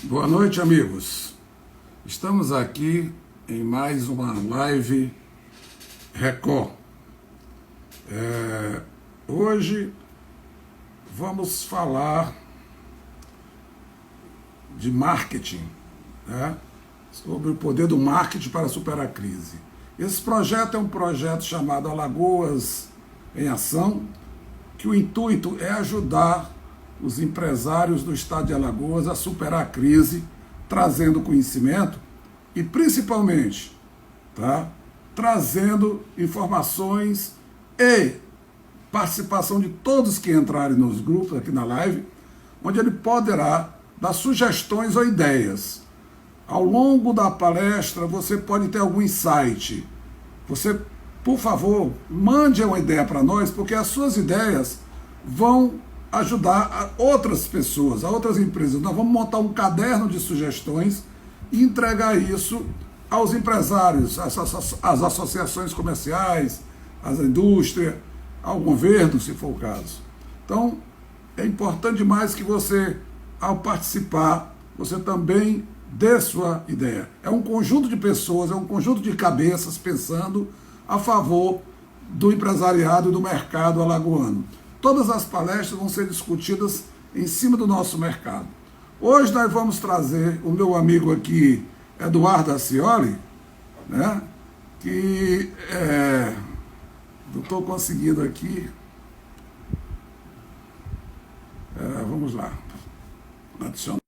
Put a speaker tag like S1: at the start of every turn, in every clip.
S1: Boa noite, amigos. Estamos aqui em mais uma live Record. Hoje vamos falar de marketing, né? Sobre o poder do marketing para superar a crise. Esse projeto é um projeto chamado Alagoas em Ação, que o intuito é ajudar os empresários do estado de Alagoas a superar a crise, trazendo conhecimento e principalmente, tá, trazendo informações e participação de todos que entrarem nos grupos aqui na live, onde ele poderá dar sugestões ou ideias. Ao longo da palestra, você pode ter algum insight. Você, por favor, mande uma ideia para nós, porque as suas ideias vão ajudar a outras pessoas, a outras empresas. Nós vamos montar um caderno de sugestões e entregar isso aos empresários, às associações comerciais, às indústrias, ao governo, se for o caso. Então, é importante demais que você, ao participar, você também dê sua ideia. É um conjunto de pessoas, é um conjunto de cabeças pensando a favor do empresariado e do mercado alagoano. Todas as palestras vão ser discutidas em cima do nosso mercado. Hoje nós vamos trazer o meu amigo aqui, Eduardo Acioli, né? Que não estou conseguindo aqui. Vamos lá. Adicionar.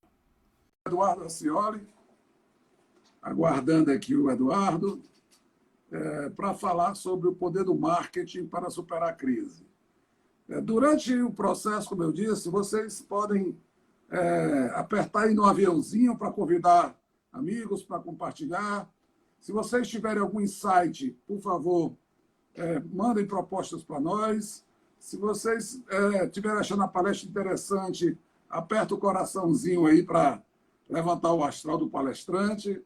S1: Eduardo Acioli, aguardando aqui o Eduardo, para falar sobre o poder do marketing para superar a crise. Durante o processo, como eu disse, vocês podem apertar aí no aviãozinho para convidar amigos, para compartilhar. Se vocês tiverem algum insight, por favor, mandem propostas para nós. Se vocês estiverem achando a palestra interessante, aperta o coraçãozinho aí para levantar o astral do palestrante,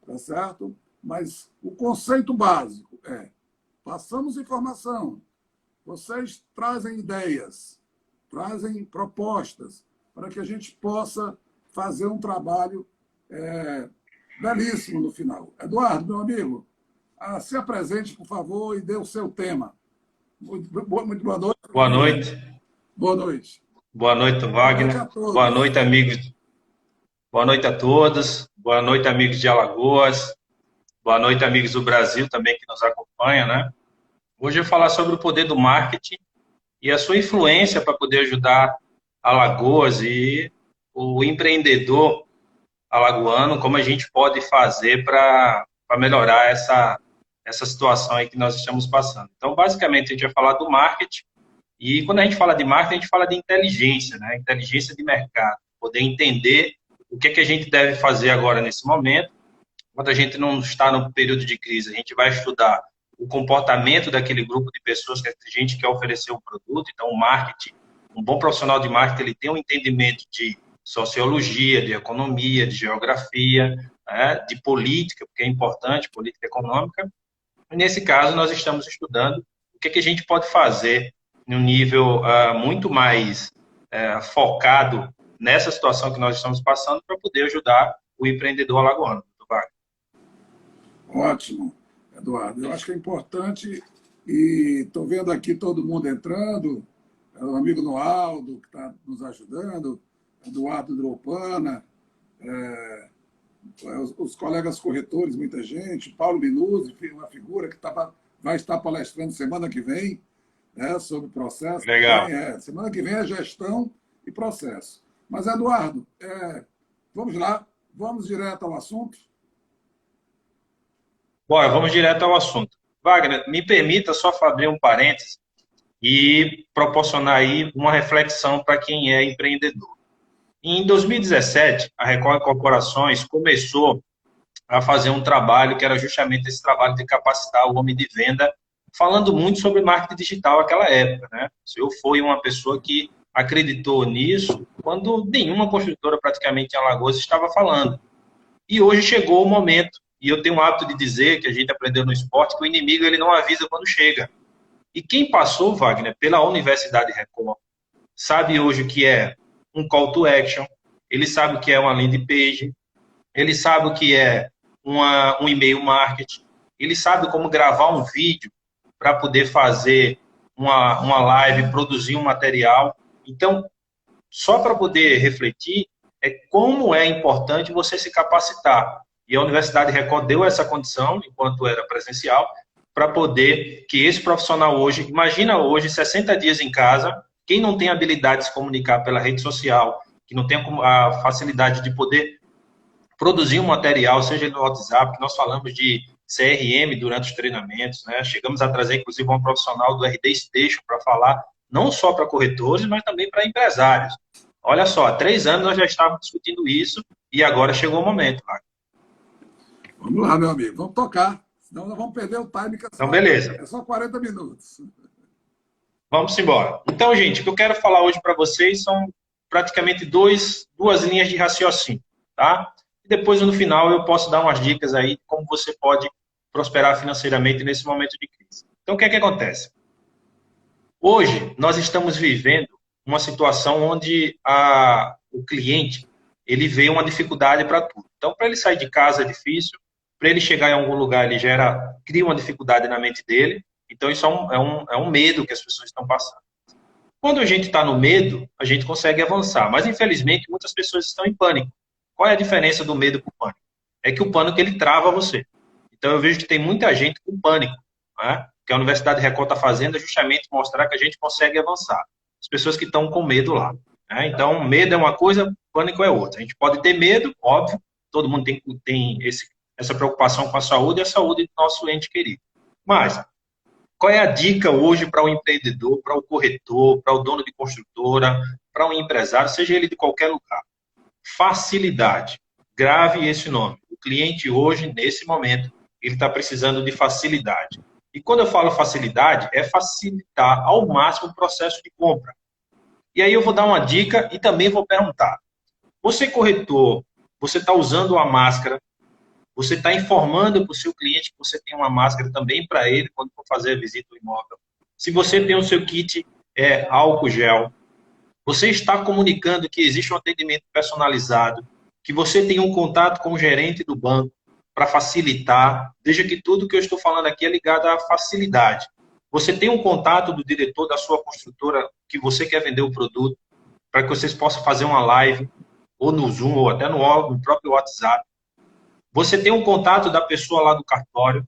S1: tá certo? Mas o conceito básico é: passamos informação, vocês trazem ideias, trazem propostas para que a gente possa fazer um trabalho belíssimo no final. Eduardo, meu amigo, se apresente, por favor, e dê o seu tema. Muito boa noite.
S2: Boa noite.
S1: Boa noite.
S2: Boa noite,
S1: Boa noite a
S2: Wagner. Boa
S1: todos.
S2: noite, amigos. Boa noite a todos. Boa noite, amigos de Alagoas. Boa noite, amigos do Brasil também que nos acompanham, né? Hoje eu vou falar sobre o poder do marketing e a sua influência para poder ajudar Alagoas e o empreendedor alagoano, como a gente pode fazer para melhorar essa situação aí que nós estamos passando. Então, basicamente, a gente vai falar do marketing. E quando a gente fala de marketing, a gente fala de inteligência, né? Inteligência de mercado. Poder entender o que é que a gente deve fazer agora nesse momento. Quando a gente não está no período de crise, a gente vai estudar o comportamento daquele grupo de pessoas que a gente quer oferecer um produto. Então, o marketing, um bom profissional de marketing, ele tem um entendimento de sociologia, de economia, de geografia, né? De política, porque é importante, política econômica. E nesse caso, nós estamos estudando o que é que a gente pode fazer num nível muito mais focado nessa situação que nós estamos passando para poder ajudar o empreendedor alagoano.
S1: Ótimo, Eduardo. Eu acho que é importante, e estou vendo aqui todo mundo entrando, o amigo Noaldo, que está nos ajudando, Eduardo Dropana, os colegas corretores, muita gente, Paulo Minuzzi, uma figura que vai estar palestrando semana que vem, né, sobre processo.
S2: Legal.
S1: Semana que vem é gestão e processo. Mas, Eduardo, vamos lá, vamos direto ao assunto.
S2: Bom, vamos direto ao assunto. Wagner, me permita só abrir um parênteses e proporcionar aí uma reflexão para quem é empreendedor. Em 2017, a Record Corporações começou a fazer um trabalho que era justamente esse trabalho de capacitar o homem de venda, falando muito sobre marketing digital naquela época, né? Eu fui uma pessoa que acreditou nisso quando nenhuma construtora praticamente em Alagoas estava falando. E hoje chegou o momento, e eu tenho o hábito de dizer, que a gente aprendeu no esporte, que o inimigo ele não avisa quando chega. E quem passou, Wagner, pela Universidade Record, sabe hoje o que é um call to action, ele sabe o que é uma landing page, ele sabe o que é um e-mail marketing, ele sabe como gravar um vídeo para poder fazer uma live, produzir um material. Então, só para poder refletir, é como é importante você se capacitar. E a Universidade Record deu essa condição, enquanto era presencial, para poder que esse profissional hoje, imagina hoje, 60 dias em casa, quem não tem habilidade de se comunicar pela rede social, que não tem a facilidade de poder produzir um material, seja no WhatsApp, que nós falamos de CRM durante os treinamentos, né? Chegamos a trazer, inclusive, um profissional do RD Station para falar, não só para corretores, mas também para empresários. Olha só, há 3 anos nós já estávamos discutindo isso e agora chegou o momento.
S1: Vamos lá, meu amigo, vamos tocar. Senão nós vamos perder o time, que
S2: Então, beleza.
S1: É só 40 minutos.
S2: Vamos embora. Então, gente, o que eu quero falar hoje para vocês são praticamente duas linhas de raciocínio, tá? E depois, no final, eu posso dar umas dicas aí de como você pode prosperar financeiramente nesse momento de crise. Então, o que é que acontece? Hoje, nós estamos vivendo uma situação onde o cliente, ele vê uma dificuldade para tudo. Então, para ele sair de casa é difícil, para ele chegar em algum lugar, ele cria uma dificuldade na mente dele. Então, isso é um medo que as pessoas estão passando. Quando a gente está no medo, a gente consegue avançar. Mas, infelizmente, muitas pessoas estão em pânico. Qual é a diferença do medo para o pânico? É que o pânico, ele trava você. Então, eu vejo que tem muita gente com pânico, né? Que a Universidade Record está fazendo é justamente mostrar que a gente consegue avançar. As pessoas que estão com medo lá. Né? Então, medo é uma coisa, pânico é outra. A gente pode ter medo, óbvio, todo mundo tem essa preocupação com a saúde e a saúde do nosso ente querido. Mas, qual é a dica hoje para o empreendedor, para o corretor, para o dono de construtora, para um empresário, seja ele de qualquer lugar? Facilidade. Grave esse nome. O cliente hoje, nesse momento, ele está precisando de facilidade. E quando eu falo facilidade, é facilitar ao máximo o processo de compra. E aí eu vou dar uma dica e também vou perguntar. Você, corretor, você está usando a máscara? Você está informando para o seu cliente que você tem uma máscara também para ele quando for fazer a visita ao imóvel? Se você tem o seu kit álcool gel, você está comunicando que existe um atendimento personalizado, que você tem um contato com o gerente do banco para facilitar. Veja que tudo que eu estou falando aqui é ligado à facilidade. Você tem um contato do diretor da sua construtora que você quer vender o produto, para que vocês possam fazer uma live, ou no Zoom, ou até no próprio WhatsApp. Você tem um contato da pessoa lá do cartório.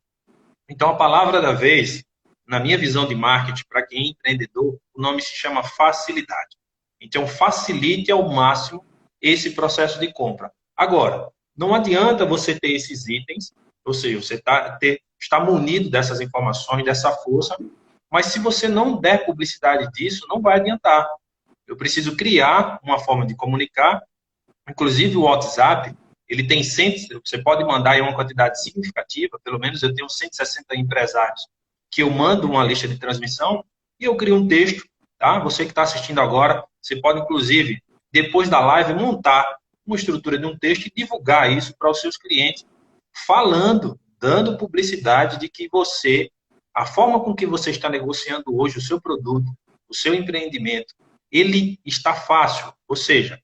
S2: Então, a palavra da vez, na minha visão de marketing, para quem é empreendedor, o nome se chama facilidade. Então, facilite ao máximo esse processo de compra. Agora, não adianta você ter esses itens, ou seja, você está munido dessas informações, dessa força, mas se você não der publicidade disso, não vai adiantar. Eu preciso criar uma forma de comunicar, inclusive o WhatsApp, ele tem você pode mandar aí uma quantidade significativa, pelo menos eu tenho 160 empresários, que eu mando uma lista de transmissão e eu crio um texto, tá? Você que está assistindo agora, você pode, inclusive, depois da live, montar uma estrutura de um texto e divulgar isso para os seus clientes, falando, dando publicidade de que a forma com que você está negociando hoje o seu produto, o seu empreendimento, ele está fácil. Ou seja,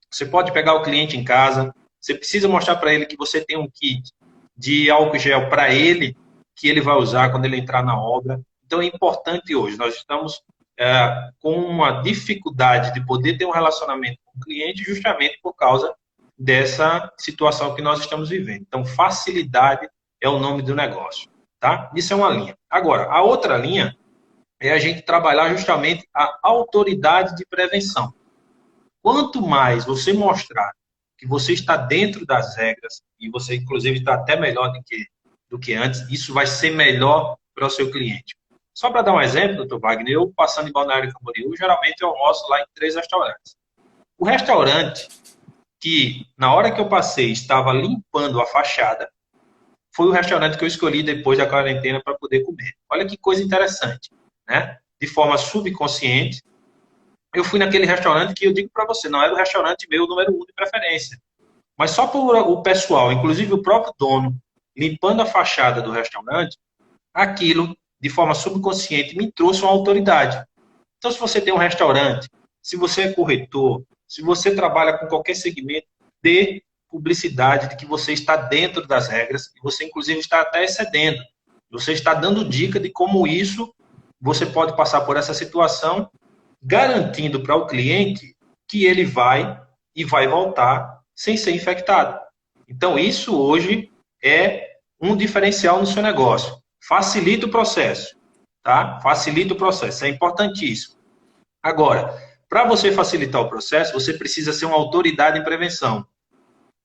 S2: você pode pegar o cliente em casa, você precisa mostrar para ele que você tem um kit de álcool gel para ele, que ele vai usar quando ele entrar na obra. Então, é importante hoje. Nós estamos com uma dificuldade de poder ter um relacionamento com o cliente justamente por causa dessa situação que nós estamos vivendo. Então, facilidade é o nome do negócio. Tá? Isso é uma linha. Agora, a outra linha é a gente trabalhar justamente a autoridade de prevenção. Quanto mais você mostrar que você está dentro das regras, e você, inclusive, está até melhor do que antes, isso vai ser melhor para o seu cliente. Só para dar um exemplo, doutor Wagner, eu passando em Balneário Camboriú, geralmente eu almoço lá em 3 restaurantes. O restaurante que, na hora que eu passei, estava limpando a fachada, foi o restaurante que eu escolhi depois da quarentena para poder comer. Olha que coisa interessante, né? De forma subconsciente, eu fui naquele restaurante que eu digo para você, não era o restaurante meu número 1 de preferência. Mas só por o pessoal, inclusive o próprio dono, limpando a fachada do restaurante, aquilo, de forma subconsciente, me trouxe uma autoridade. Então, se você tem um restaurante, se você é corretor, Se você trabalha com qualquer segmento, dê publicidade de que você está dentro das regras e você, inclusive, está até excedendo. Você está dando dica de como isso você pode passar por essa situação, garantindo para o cliente que ele vai e vai voltar sem ser infectado. Então, isso hoje é um diferencial no seu negócio. Facilita o processo, tá? Facilita o processo, é importantíssimo. Agora, para você facilitar o processo, você precisa ser uma autoridade em prevenção.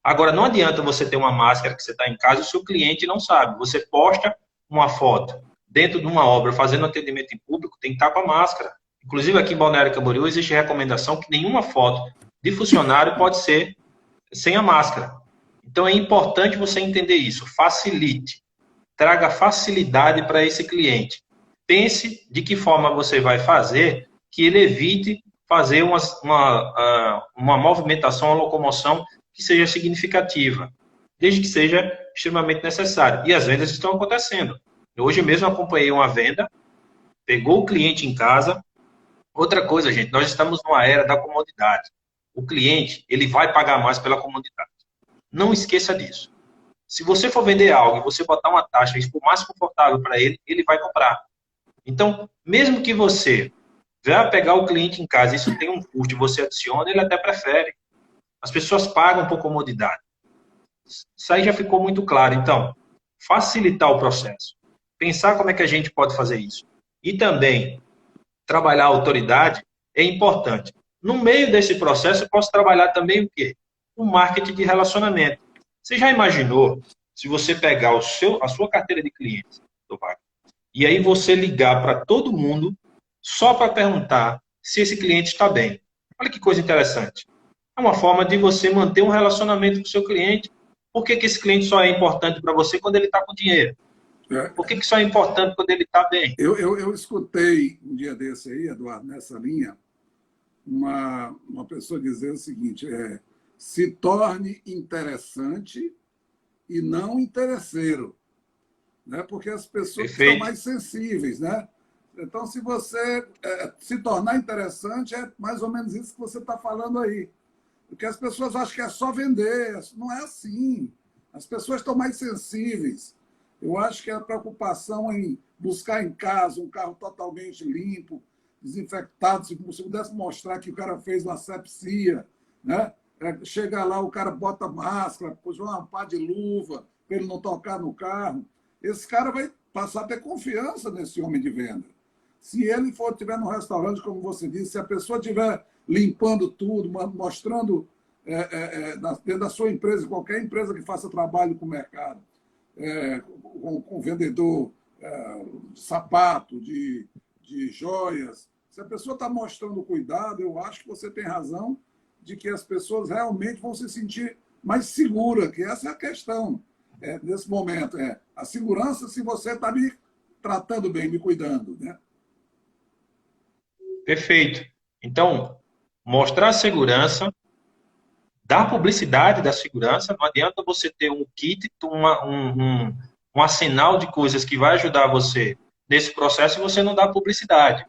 S2: Agora, não adianta você ter uma máscara que você está em casa e o seu cliente não sabe. Você posta uma foto dentro de uma obra fazendo atendimento em público, tem que estar com a máscara. Inclusive, aqui em Balneário Camboriú existe recomendação que nenhuma foto de funcionário pode ser sem a máscara. Então, é importante você entender isso. Facilite. Traga facilidade para esse cliente. Pense de que forma você vai fazer que ele evite fazer uma movimentação, uma locomoção que seja significativa, desde que seja extremamente necessário. E as vendas estão acontecendo. Eu hoje mesmo acompanhei uma venda, pegou o cliente em casa. Outra coisa, gente, nós estamos numa era da comodidade. O cliente, ele vai pagar mais pela comodidade. Não esqueça disso. Se você for vender algo e você botar uma taxa e for mais confortável para ele, ele vai comprar. Então, mesmo que você vá pegar o cliente em casa, isso tem um custo e você adiciona, ele até prefere. As pessoas pagam por comodidade. Isso aí já ficou muito claro. Então, facilitar o processo. Pensar como é que a gente pode fazer isso. E também, trabalhar a autoridade é importante. No meio desse processo, eu posso trabalhar também o quê? O marketing de relacionamento. Você já imaginou se você pegar a sua carteira de clientes, e aí você ligar para todo mundo só para perguntar se esse cliente está bem? Olha que coisa interessante. É uma forma de você manter um relacionamento com o seu cliente. Por que esse cliente só é importante para você quando ele está com dinheiro? Por que só é importante quando ele está bem?
S1: Eu escutei um dia desse aí, Eduardo, nessa linha, uma pessoa dizer o seguinte, se torne interessante e não interesseiro, né? Porque as pessoas estão mais sensíveis, né? Então, se você se tornar interessante, é mais ou menos isso que você está falando aí. Porque as pessoas acham que é só vender, não é assim. As pessoas estão mais sensíveis. Eu acho que a preocupação em buscar em casa um carro totalmente limpo, desinfectado, se pudesse mostrar que o cara fez uma asepsia, né? Chega lá, o cara bota máscara, pôs uma pá de luva para ele não tocar no carro. Esse cara vai passar a ter confiança nesse homem de venda. Se ele estiver no restaurante, como você disse, se a pessoa estiver limpando tudo, mostrando dentro da sua empresa, qualquer empresa que faça trabalho com o mercado, com vendedor de sapato, de joias, se a pessoa está mostrando cuidado, eu acho que você tem razão de que as pessoas realmente vão se sentir mais seguras, que essa é a questão nesse momento. A segurança se você está me tratando bem, me cuidando, né?
S2: Perfeito. Então, mostrar a segurança, dar publicidade da segurança. Não adianta você ter um kit, um arsenal de coisas que vai ajudar você nesse processo e você não dá publicidade.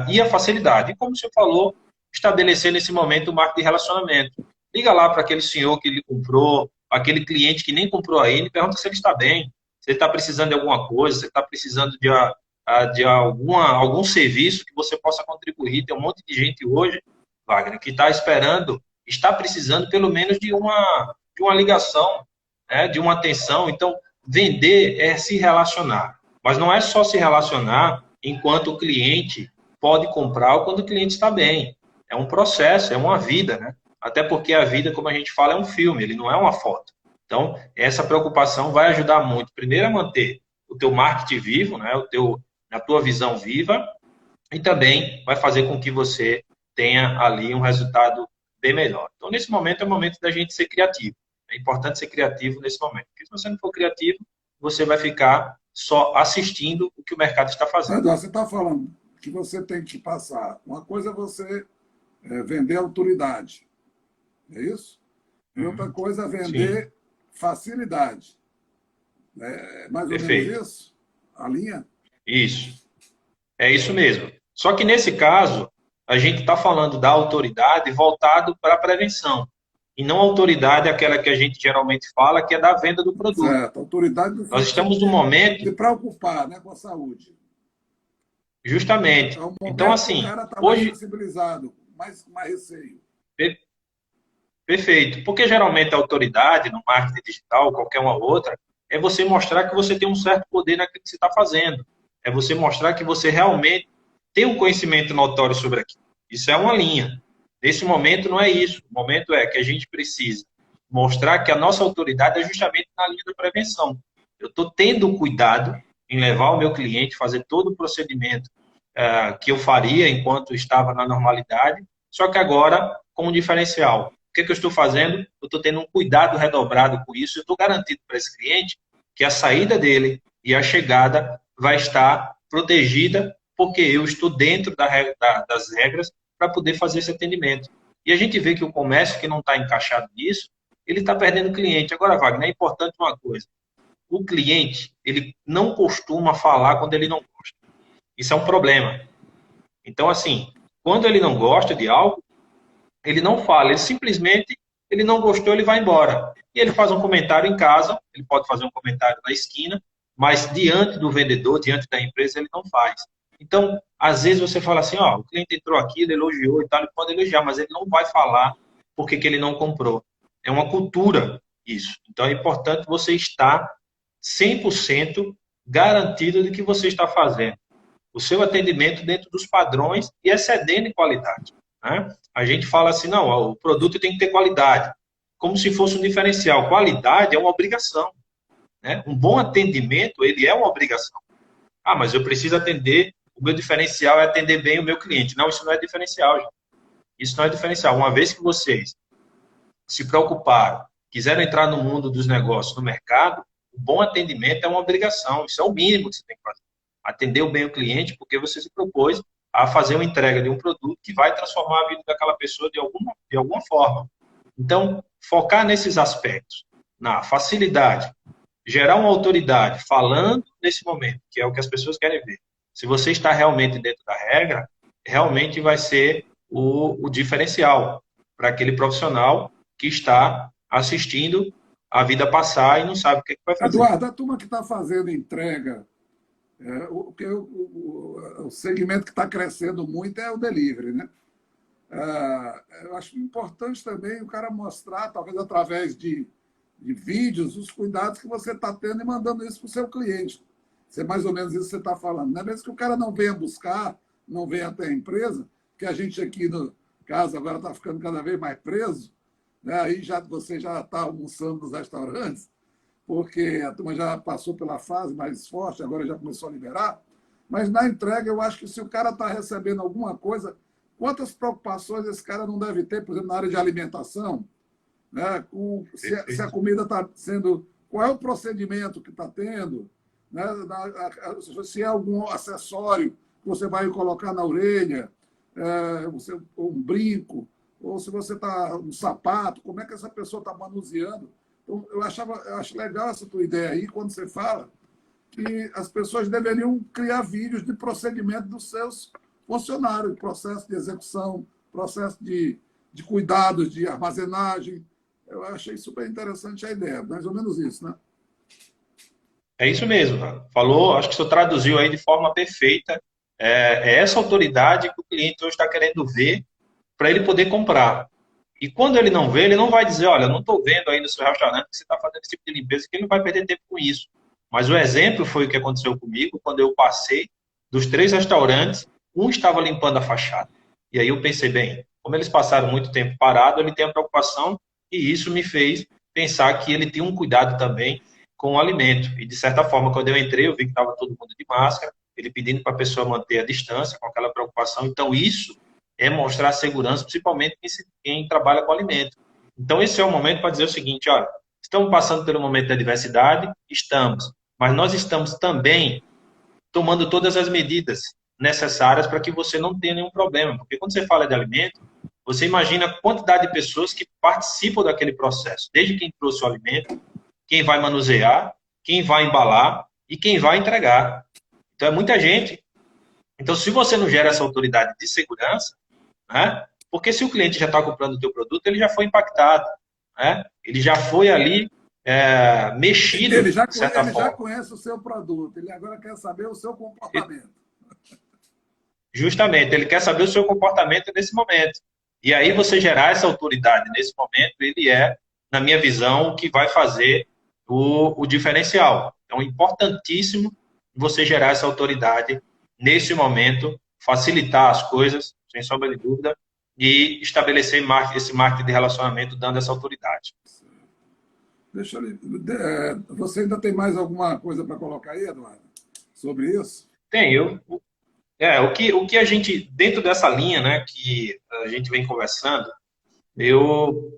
S2: E a facilidade. E como você falou, estabelecer nesse momento o marco de relacionamento. Liga lá para aquele senhor que ele comprou, aquele cliente que nem comprou ainda, e pergunta se ele está bem, se ele está precisando de alguma coisa, se ele está precisando de algum serviço que você possa contribuir. Tem um monte de gente hoje, Wagner, que está esperando, está precisando pelo menos de uma ligação, né, de uma atenção. Então, vender é se relacionar. Mas não é só se relacionar enquanto o cliente pode comprar ou quando o cliente está bem. É um processo, é uma vida, né? Até porque a vida, como a gente fala, é um filme, ele não é uma foto. Então, essa preocupação vai ajudar muito, primeiro, a manter o teu marketing vivo, né? A tua visão viva, e também vai fazer com que você tenha ali um resultado bem melhor. Então, nesse momento, é o momento da gente ser criativo. É importante ser criativo nesse momento. Porque se você não for criativo, você vai ficar só assistindo o que o mercado está fazendo.
S1: Eduardo, você está falando que você tem que passar. Uma coisa é você vender autoridade. É isso? E outra coisa é vender facilidade. É mais ou menos isso? A linha?
S2: Isso. É isso mesmo. Só que nesse caso, a gente está falando da autoridade voltado para a prevenção. E não a autoridade aquela que a gente geralmente fala, que é da venda do produto.
S1: Certo. A autoridade no
S2: Nós
S1: sentido
S2: estamos no momento,
S1: de preocupar, né, com a saúde. É
S2: justamente.
S1: um
S2: Então,
S1: momento que o
S2: assim,
S1: cara está mais
S2: hoje,
S1: sensibilizado, mais receio.
S2: perfeito. Porque geralmente a autoridade no marketing digital, qualquer uma outra, é você mostrar que você tem um certo poder naquilo que você está fazendo. É você mostrar que você realmente tem um conhecimento notório sobre aquilo. Isso é uma linha. Nesse momento não é isso. O momento é que a gente precisa mostrar que a nossa autoridade é justamente na linha da prevenção. Eu estou tendo cuidado em levar o meu cliente, fazer todo o procedimento que eu faria enquanto estava na normalidade, só que agora com um diferencial. O que eu estou fazendo? Eu estou tendo um cuidado redobrado com isso. Eu estou garantindo para esse cliente que a saída dele e a chegada vai estar protegida, porque eu estou dentro das regras para poder fazer esse atendimento. E a gente vê que o comércio que não está encaixado nisso, ele está perdendo cliente. Agora, Wagner, é importante uma coisa. O cliente, ele não costuma falar quando ele não gosta. Isso é um problema. Então, assim, quando ele não gosta de algo, ele não fala, ele simplesmente, ele não gostou, ele vai embora. E ele faz um comentário em casa, ele pode fazer um comentário na esquina, mas diante do vendedor, diante da empresa, ele não faz. Então, às vezes você fala assim, ó, o cliente entrou aqui, ele elogiou e tal, ele pode elogiar, mas ele não vai falar porque que ele não comprou. É uma cultura isso. Então, é importante você estar 100% garantido de que você está fazendo o seu atendimento dentro dos padrões e excedendo em qualidade. Né? A gente fala assim, não, o produto tem que ter qualidade, como se fosse um diferencial. Qualidade é uma obrigação. Né? Um bom atendimento, ele é uma obrigação. Ah, mas eu preciso atender, o meu diferencial é atender bem o meu cliente. Não, isso não é diferencial, gente. Isso não é diferencial. Uma vez que vocês se preocuparam, quiseram entrar no mundo dos negócios, no mercado, o bom atendimento é uma obrigação. Isso é o mínimo que você tem que fazer. Atender bem o cliente, porque você se propôs a fazer uma entrega de um produto que vai transformar a vida daquela pessoa de alguma forma. Então, focar nesses aspectos, na facilidade, gerar uma autoridade falando nesse momento, que é o que as pessoas querem ver. Se você está realmente dentro da regra, realmente vai ser o diferencial para aquele profissional que está assistindo a vida passar e não sabe o que, é que vai fazer.
S1: Eduardo, a turma que está fazendo entrega, o segmento que está crescendo muito é o delivery, né? Eu acho importante também o cara mostrar, talvez através de vídeos, os cuidados que você está tendo e mandando isso para o seu cliente. Se é mais ou menos isso que você está falando. Não é mesmo que o cara não venha buscar, não venha até a empresa, que a gente aqui no caso agora está ficando cada vez mais preso, né? Aí você já está almoçando nos restaurantes, porque a turma já passou pela fase mais forte, agora já começou a liberar. Mas na entrega, eu acho que se o cara está recebendo alguma coisa, quantas preocupações esse cara não deve ter, por exemplo, na área de alimentação, né? Se a comida está sendo. Qual é o procedimento que está tendo? Né? Se é algum acessório que você vai colocar na orelha, ou um brinco, ou se você está um sapato, como é que essa pessoa está manuseando. Então, eu acho legal essa tua ideia aí, quando você fala que as pessoas deveriam criar vídeos de procedimento dos seus funcionários, processo de execução, processo de cuidados, de armazenagem. Eu achei super interessante a ideia, mais ou menos isso, né?
S2: É isso mesmo, cara. Falou, acho que o senhor traduziu aí de forma perfeita. É essa autoridade que o cliente hoje está querendo ver para ele poder comprar. E quando ele não vê, ele não vai dizer, olha, eu não estou vendo aí no seu restaurante que você está fazendo esse tipo de limpeza, que ele não vai perder tempo com isso. Mas o exemplo foi o que aconteceu comigo, quando eu passei dos 3 restaurantes, um estava limpando a fachada. E aí eu pensei, bem, como eles passaram muito tempo parado, ele tem a preocupação, e isso me fez pensar que ele tem um cuidado também com o alimento. E, de certa forma, quando eu entrei, eu vi que estava todo mundo de máscara, ele pedindo para a pessoa manter a distância, com aquela preocupação. Então, isso é mostrar segurança, principalmente quem trabalha com alimento. Então, esse é o momento para dizer o seguinte, olha, estamos passando pelo momento da diversidade? Estamos. Mas nós estamos também tomando todas as medidas necessárias para que você não tenha nenhum problema. Porque quando você fala de alimento, você imagina a quantidade de pessoas que participam daquele processo. Desde quem trouxe o alimento, quem vai manusear, quem vai embalar e quem vai entregar. Então, é muita gente. Então, se você não gera essa autoridade de segurança, né? Porque se o cliente já está comprando o teu produto, ele já foi impactado, né? Ele já foi ali mexido, de certa
S1: Ele já
S2: forma.
S1: conhece o seu produto, ele agora quer saber o seu
S2: E,
S1: comportamento.
S2: justamente, ele quer saber o seu comportamento nesse momento. E aí você gerar essa autoridade nesse momento, ele é, na minha visão, o que vai fazer o diferencial. Então, é importantíssimo você gerar essa autoridade nesse momento, facilitar as coisas, sem sombra de dúvida, e estabelecer esse marketing de relacionamento dando essa autoridade.
S1: Deixa eu, você ainda tem mais alguma coisa para colocar aí, Eduardo, sobre isso?
S2: Tem, o que a gente, dentro dessa linha, né, que a gente vem conversando,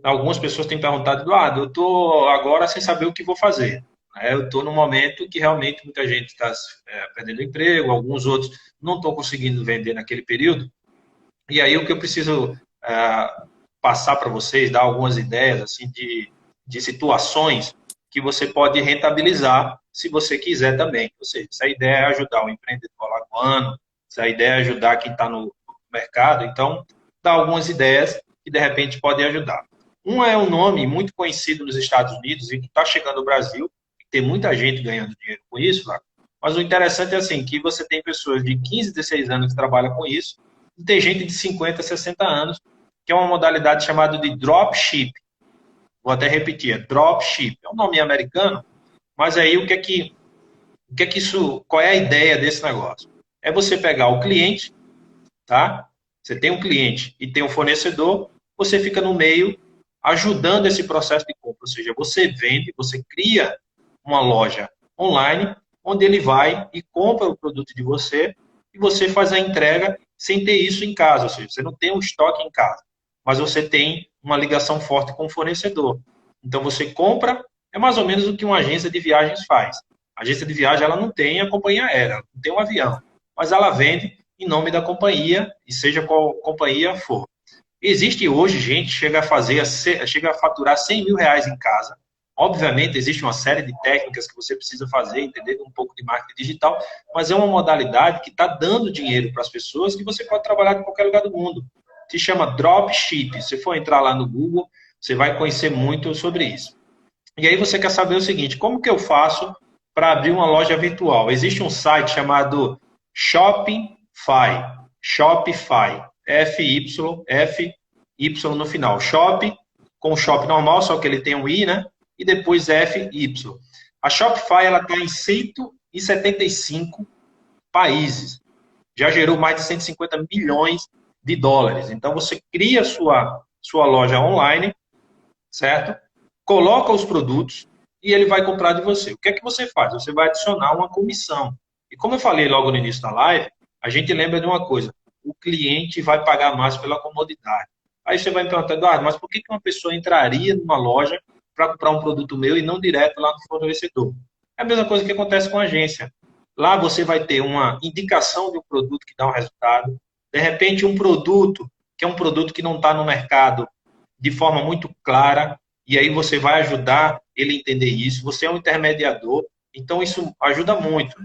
S2: algumas pessoas têm perguntado, Eduardo, eu estou agora sem saber o que vou fazer. Eu estou num momento que realmente muita gente está perdendo emprego, alguns outros não estão conseguindo vender naquele período. E aí o que eu preciso passar para vocês, dar algumas ideias assim de situações que você pode rentabilizar se você quiser também. Ou seja, se a ideia é ajudar o empreendedor alagoano, se a ideia é ajudar quem está no mercado, então dá algumas ideias que de repente podem ajudar. Um é um nome muito conhecido nos Estados Unidos e que está chegando no Brasil, tem muita gente ganhando dinheiro com isso, lá. Mas o interessante é assim, que você tem pessoas de 15, 16 anos que trabalham com isso, e tem gente de 50, 60 anos, que é uma modalidade chamada de dropship. Vou até repetir, é dropship. É um nome americano, mas aí o que é que isso, qual é a ideia desse negócio? É você pegar o cliente, tá? Você tem um cliente e tem um fornecedor, você fica no meio ajudando esse processo de compra, ou seja, você vende, você cria uma loja online onde ele vai e compra o produto de você e você faz a entrega sem ter isso em casa, ou seja, você não tem um estoque em casa, mas você tem uma ligação forte com o fornecedor. Então você compra, é mais ou menos o que uma agência de viagens faz. A agência de viagem ela não tem a companhia aérea, não tem um avião, mas ela vende em nome da companhia, e seja qual companhia for. Existe hoje gente que chega a faturar 100 mil reais em casa. Obviamente, existe uma série de técnicas que você precisa fazer, entender um pouco de marketing digital, mas é uma modalidade que está dando dinheiro para as pessoas que você pode trabalhar em qualquer lugar do mundo. Se chama Dropship. Se for entrar lá no Google, você vai conhecer muito sobre isso. E aí você quer saber o seguinte, como que eu faço para abrir uma loja virtual? Existe um site chamado Shopify. Shopify. F-Y no final. Shop, com o shop normal, só que ele tem um I, né? E depois F-Y. A Shopify ela está em 175 países. Já gerou mais de 150 milhões de dólares. Então, você cria sua loja online, certo? Coloca os produtos e ele vai comprar de você. O que é que você faz? Você vai adicionar uma comissão. E como eu falei logo no início da live, a gente lembra de uma coisa, o cliente vai pagar mais pela comodidade. Aí você vai me perguntar, Eduardo, mas por que uma pessoa entraria numa loja para comprar um produto meu e não direto lá no fornecedor? É a mesma coisa que acontece com a agência. Lá você vai ter uma indicação de um produto que dá um resultado, de repente um produto que é um produto que não está no mercado de forma muito clara, e aí você vai ajudar ele a entender isso. Você é um intermediador, então isso ajuda muito.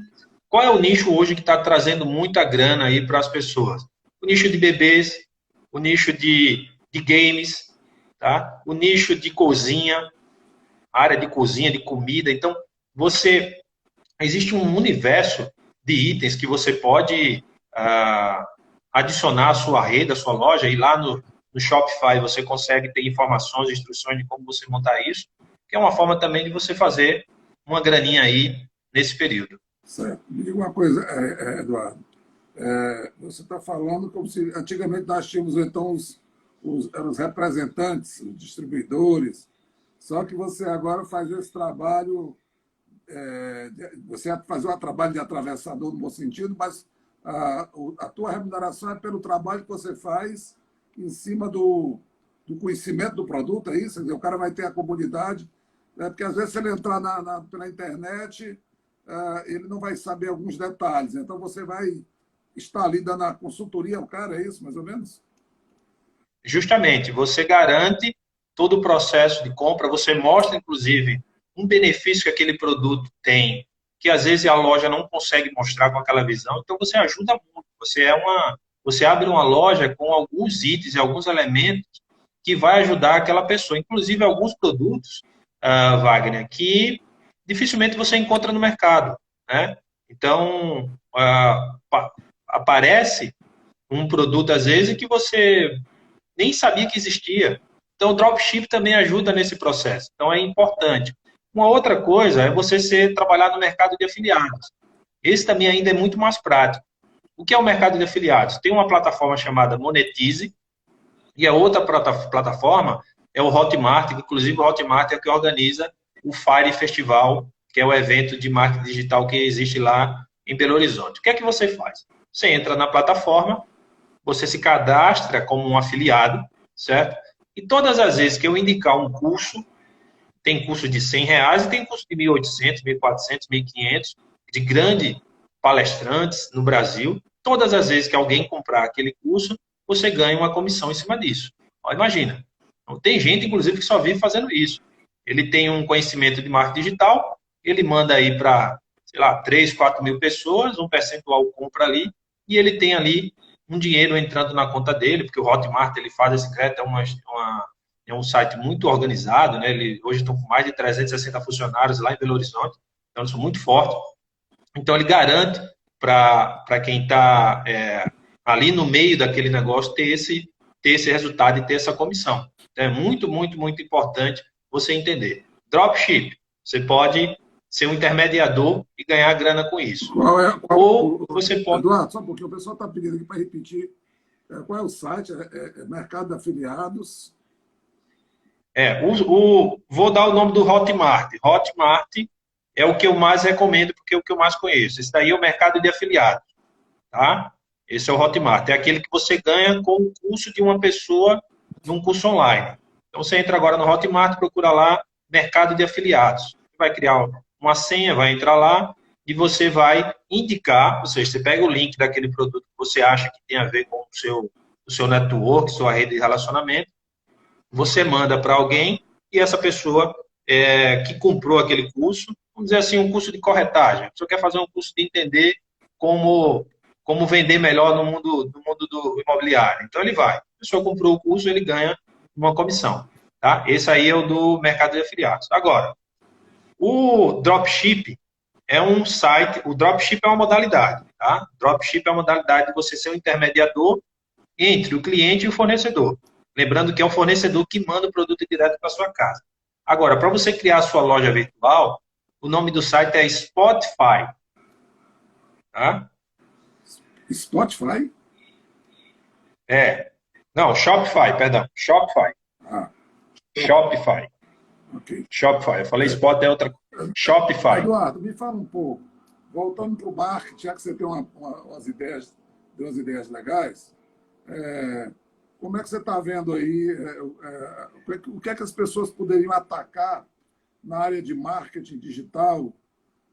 S2: Qual é o nicho hoje que está trazendo muita grana aí para as pessoas? O nicho de bebês, o nicho de games, tá? O nicho de cozinha, área de cozinha, de comida. Então, existe um universo de itens que você pode adicionar à sua rede, à sua loja, e lá no Shopify você consegue ter informações, instruções de como você montar isso, que é uma forma também de você fazer uma graninha aí nesse período.
S1: Certo. Me diga uma coisa, Eduardo. Você está falando como se antigamente nós tínhamos então eram os representantes, os distribuidores, só que você agora faz esse trabalho, você faz o trabalho de atravessador no bom sentido, mas a tua remuneração é pelo trabalho que você faz em cima do conhecimento do produto, é isso? Quer dizer, o cara vai ter a comunidade, né? Porque às vezes se ele entrar pela internet, ele não vai saber alguns detalhes, então você vai estar ali dando a consultoria ao cara, é isso, mais ou menos?
S2: Justamente, você garante todo o processo de compra, você mostra, inclusive, um benefício que aquele produto tem, que às vezes a loja não consegue mostrar com aquela visão, então você ajuda muito, você é você abre uma loja com alguns itens e alguns elementos que vai ajudar aquela pessoa. Inclusive, alguns produtos, Wagner, que dificilmente você encontra no mercado, né? Então, aparece um produto, às vezes, que você nem sabia que existia. Então, o dropship também ajuda nesse processo. Então, é importante. Uma outra coisa é você trabalhar no mercado de afiliados. Esse também ainda é muito mais prático. O que é o mercado de afiliados? Tem uma plataforma chamada Monetize, e a outra plataforma é o Hotmart, que inclusive o Hotmart é o que organiza o Fire Festival, que é o evento de marketing digital que existe lá em Belo Horizonte. O que é que você faz? Você entra na plataforma, você se cadastra como um afiliado, certo? E todas as vezes que eu indicar um curso, tem curso de R$ 100 e tem curso de 1.800, 1.400, 1.500, de grandes palestrantes no Brasil. Todas as vezes que alguém comprar aquele curso, você ganha uma comissão em cima disso. Ó, imagina. Então, tem gente, inclusive, que só vive fazendo isso. Ele tem um conhecimento de marketing digital, ele manda aí para, sei lá, 3, 4 mil pessoas, um percentual compra ali, e ele tem ali um dinheiro entrando na conta dele, porque o Hotmart ele faz esse crédito, é um site muito organizado, né? Hoje estão com mais de 360 funcionários lá em Belo Horizonte, então eles são muito fortes. Então ele garante para quem está ali no meio daquele negócio ter esse resultado e ter essa comissão. Então, é muito, muito, muito importante você entender. Dropship, você pode ser um intermediador e ganhar grana com isso. Ou você pode...
S1: Eduardo, só um pouquinho, o pessoal está pedindo aqui para repetir. Qual é o site? Mercado de Afiliados.
S2: Vou dar o nome do Hotmart. Hotmart é o que eu mais recomendo, porque é o que eu mais conheço. Esse daí é o mercado de afiliados, tá? Esse é o Hotmart. É aquele que você ganha com o curso de uma pessoa num curso online. Então, você entra agora no Hotmart, procura lá mercado de afiliados. Vai criar uma senha, vai entrar lá e você vai indicar, ou seja, você pega o link daquele produto que você acha que tem a ver com o seu network, sua rede de relacionamento, você manda para alguém e essa pessoa que comprou aquele curso, vamos dizer assim, um curso de corretagem. A pessoa quer fazer um curso de entender como vender melhor no mundo do imobiliário. Então, ele vai. A pessoa comprou o curso, ele ganha uma comissão. Tá? Esse aí é o do mercado de afiliados. Agora, o dropship é um site, o dropship é uma modalidade. Tá? Dropship é uma modalidade de você ser um intermediador entre o cliente e o fornecedor. Lembrando que é o fornecedor que manda o produto direto para sua casa. Agora, para você criar a sua loja virtual, o nome do site é Spotify. Tá?
S1: Spotify?
S2: Não, Shopify, perdão. Shopify. Shopify.
S1: Okay.
S2: Shopify. Eu falei Spot é outra coisa. Shopify.
S1: Eduardo, me fala um pouco. Voltando para o marketing, já que você tem umas ideias legais, como é que você está vendo aí, o que é que as pessoas poderiam atacar na área de marketing digital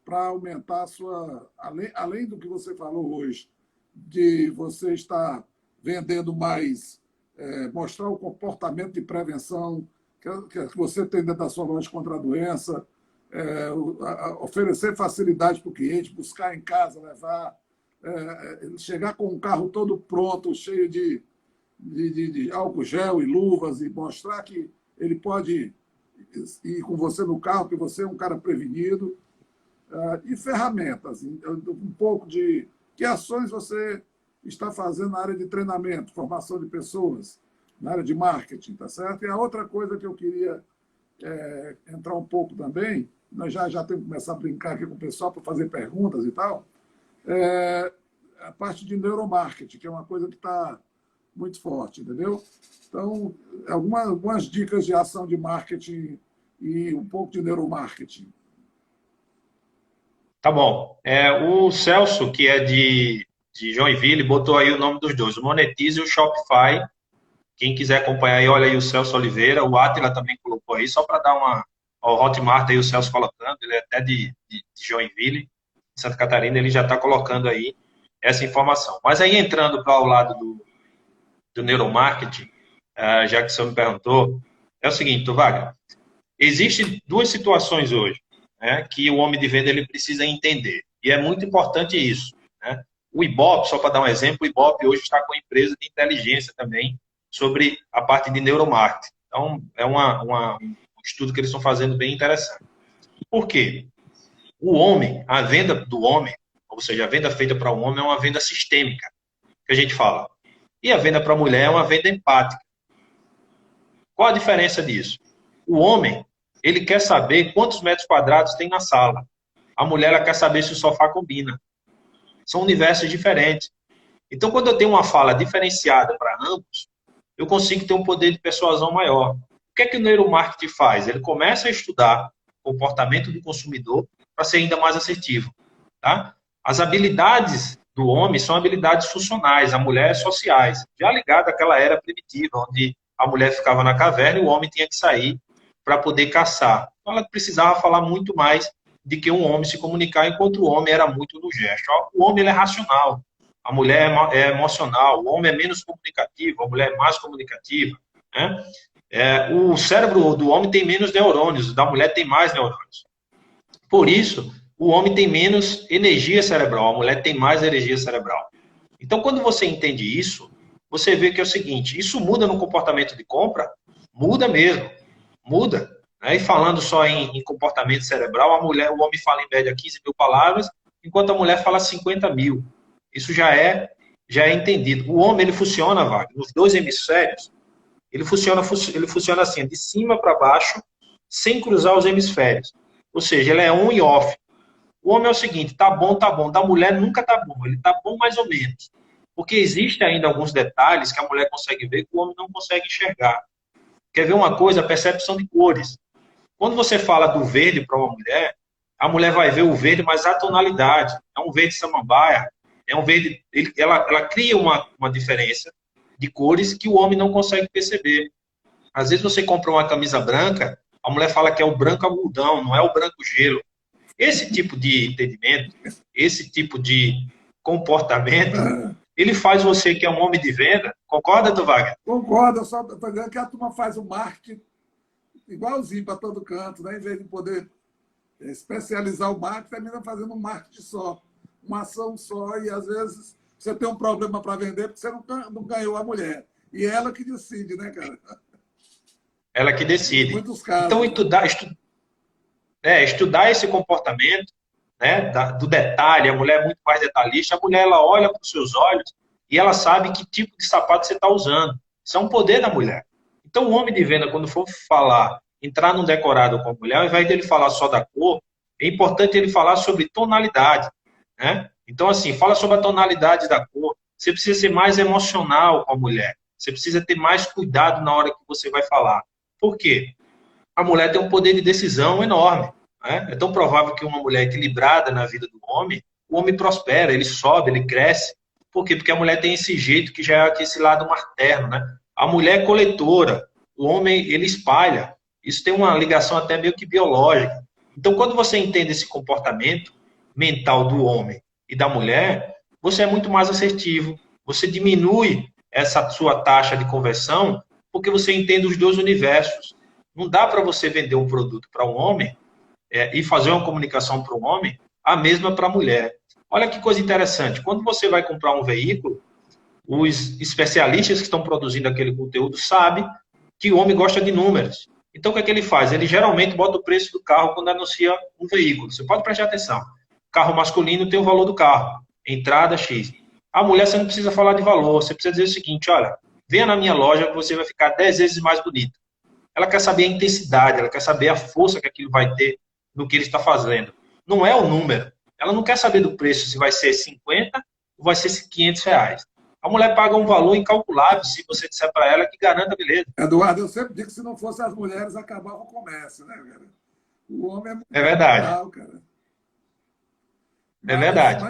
S1: para aumentar a sua... Além do que você falou hoje, de você estar vendendo mais, mostrar o comportamento de prevenção que você tem dentro da sua loja contra a doença, oferecer facilidade para o cliente, buscar em casa, levar, chegar com um carro todo pronto, cheio de álcool gel e luvas, e mostrar que ele pode ir com você no carro, que você é um cara prevenido, e ferramentas, um pouco de que ações você está fazendo na área de treinamento, formação de pessoas, na área de marketing, tá certo? E a outra coisa que eu queria entrar um pouco também, nós já temos que começar a brincar aqui com o pessoal para fazer perguntas e tal, a parte de neuromarketing, que é uma coisa que está muito forte, entendeu? Então, algumas dicas de ação de marketing e um pouco de neuromarketing.
S2: Tá bom. O Celso, que é de Joinville, botou aí o nome dos dois, o Monetize e o Shopify. Quem quiser acompanhar aí, olha aí o Celso Oliveira. O Átila também colocou aí, só para dar uma... Ó, o Hotmart aí, o Celso colocando, ele é até de Joinville, Santa Catarina, ele já está colocando aí essa informação. Mas aí, entrando para o lado do neuromarketing, já que você me perguntou, é o seguinte, Wagner, existem duas situações hoje, né, que o homem de venda ele precisa entender, e é muito importante isso, né? O Ibope, só para dar um exemplo, o Ibope hoje está com uma empresa de inteligência também sobre a parte de neuromarketing. Então, é um estudo que eles estão fazendo bem interessante. Por quê? O homem, a venda do homem, ou seja, a venda feita para um homem é uma venda sistêmica, que a gente fala. E a venda para a mulher é uma venda empática. Qual a diferença disso? O homem, ele quer saber quantos metros quadrados tem na sala. A mulher, ela quer saber se o sofá combina. São universos diferentes. Então, quando eu tenho uma fala diferenciada para ambos, eu consigo ter um poder de persuasão maior. O que é que o neuromarketing faz? Ele começa a estudar o comportamento do consumidor para ser ainda mais assertivo. Tá? As habilidades do homem são habilidades funcionais, a mulher sociais, já ligada àquela era primitiva, onde a mulher ficava na caverna e o homem tinha que sair para poder caçar. Então, ela precisava falar muito mais de que um homem se comunicar, enquanto o homem era muito no gesto. O homem ele é racional, a mulher é emocional, o homem é menos comunicativo, a mulher é mais comunicativa. Né? O cérebro do homem tem menos neurônios, da mulher tem mais neurônios. Por isso, o homem tem menos energia cerebral, a mulher tem mais energia cerebral. Então, quando você entende isso, você vê que é o seguinte, isso muda no comportamento de compra? Muda mesmo, muda. Né? E falando só em comportamento cerebral, o homem fala em média 15 mil palavras, enquanto a mulher fala 50 mil. Isso já é entendido. O homem, ele funciona, Wagner, nos dois hemisférios, ele funciona assim, de cima para baixo, sem cruzar os hemisférios. Ou seja, ele é on e off. O homem é o seguinte, tá bom, tá bom. Da mulher nunca tá bom, ele tá bom mais ou menos. Porque existem ainda alguns detalhes que a mulher consegue ver que o homem não consegue enxergar. Quer ver uma coisa? A percepção de cores. Quando você fala do verde para uma mulher, a mulher vai ver o verde, mas a tonalidade. É um verde samambaia, é um verde... Ela cria uma diferença de cores que o homem não consegue perceber. Às vezes você compra uma camisa branca, a mulher fala que é o branco algodão, não é o branco gelo. Esse tipo de entendimento, esse tipo de comportamento, ele faz você, que é um homem de venda, concorda, do Wagner?
S1: Concordo, eu só estou dizendo que a turma faz o marketing igualzinho para todo canto, né? Em vez de poder especializar o marketing, termina fazendo um marketing só, uma ação só, e às vezes você tem um problema para vender porque você não ganhou a mulher. E é ela que decide, né, cara?
S2: Ela que decide.
S1: Em muitos casos.
S2: Então, estudar esse comportamento, né, do detalhe, a mulher é muito mais detalhista, a mulher ela olha para os seus olhos e ela sabe que tipo de sapato você está usando. Isso é um poder da mulher. Então, o homem de venda, quando for falar, entrar num decorado com a mulher, ao invés dele falar só da cor, é importante ele falar sobre tonalidade. Né? Então, assim, fala sobre a tonalidade da cor. Você precisa ser mais emocional com a mulher. Você precisa ter mais cuidado na hora que você vai falar. Por quê? A mulher tem um poder de decisão enorme. Né? É tão provável que uma mulher equilibrada na vida do homem, o homem prospera, ele sobe, ele cresce. Por quê? Porque a mulher tem esse jeito que já é esse lado materno. Né? A mulher é coletora, o homem ele espalha. Isso tem uma ligação até meio que biológica. Então, quando você entende esse comportamento mental do homem e da mulher, você é muito mais assertivo, você diminui essa sua taxa de conversão, porque você entende os dois universos. Não dá para você vender um produto para um homem e fazer uma comunicação para um homem a mesma para a mulher. Olha que coisa interessante. Quando você vai comprar um veículo, os especialistas que estão produzindo aquele conteúdo sabem que o homem gosta de números. Então, o que é que ele faz? Ele geralmente bota o preço do carro quando anuncia um veículo. Você pode prestar atenção. Carro masculino tem o valor do carro. Entrada X. A mulher, você não precisa falar de valor. Você precisa dizer o seguinte, olha, venha na minha loja que você vai ficar 10 vezes mais bonito. Ela quer saber a intensidade, ela quer saber a força que aquilo vai ter no que ele está fazendo. Não é o número. Ela não quer saber do preço, se vai ser 50 ou vai ser 500 reais. A mulher paga um valor incalculável se você disser para ela que garanta a beleza.
S1: Eduardo, eu sempre digo que se não fosse as mulheres, acabava o comércio, né, cara? O homem é muito
S2: verdade.
S1: legal, cara.
S2: É verdade.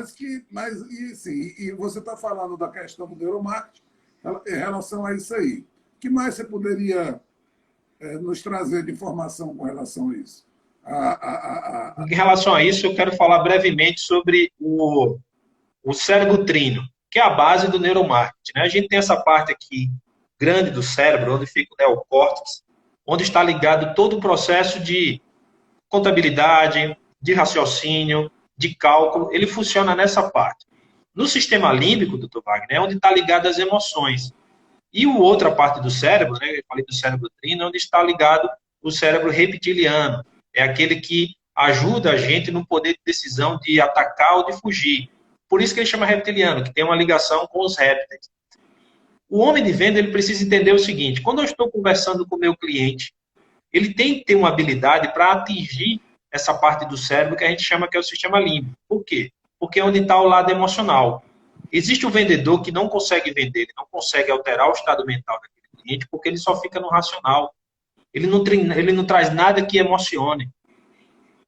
S1: E você está falando da questão do neuromarketing em relação a isso aí. O que mais você poderia nos trazer de informação com relação a isso?
S2: Em relação a isso, eu quero falar brevemente sobre o cérebro trino, que é a base do neuromarketing. Né? A gente tem essa parte aqui grande do cérebro, onde fica o neocórtex, onde está ligado todo o processo de contabilidade, de raciocínio, de cálculo. Ele funciona nessa parte. No sistema límbico, doutor Wagner, é onde está ligado às emoções. E a outra parte do cérebro, né, eu falei do cérebro trino, é onde está ligado o cérebro reptiliano. É aquele que ajuda a gente no poder de decisão de atacar ou de fugir. Por isso que ele chama reptiliano, que tem uma ligação com os répteis. O homem de venda, ele precisa entender o seguinte: quando eu estou conversando com o meu cliente, ele tem que ter uma habilidade para atingir essa parte do cérebro que a gente chama que é o sistema límbico. Por quê? Porque é onde está o lado emocional. Existe um vendedor que não consegue vender, ele não consegue alterar o estado mental daquele cliente porque ele só fica no racional. Ele não traz nada que emocione.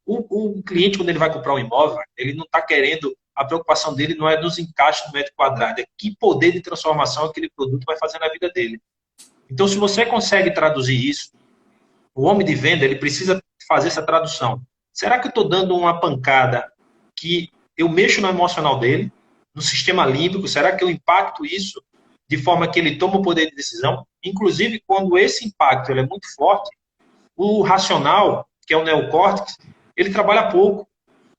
S2: O cliente, quando ele vai comprar um imóvel, ele não está querendo, a preocupação dele não é dos encaixes do metro quadrado, é que poder de transformação aquele produto vai fazer na vida dele. Então, se você consegue traduzir isso, o homem de venda, ele precisa fazer essa tradução. Será que eu estou dando uma pancada que eu mexo no emocional dele, no sistema límbico? Será que eu impacto isso de forma que ele toma o poder de decisão? Inclusive, quando esse impacto ele é muito forte, o racional, que é o neocórtex, ele trabalha pouco.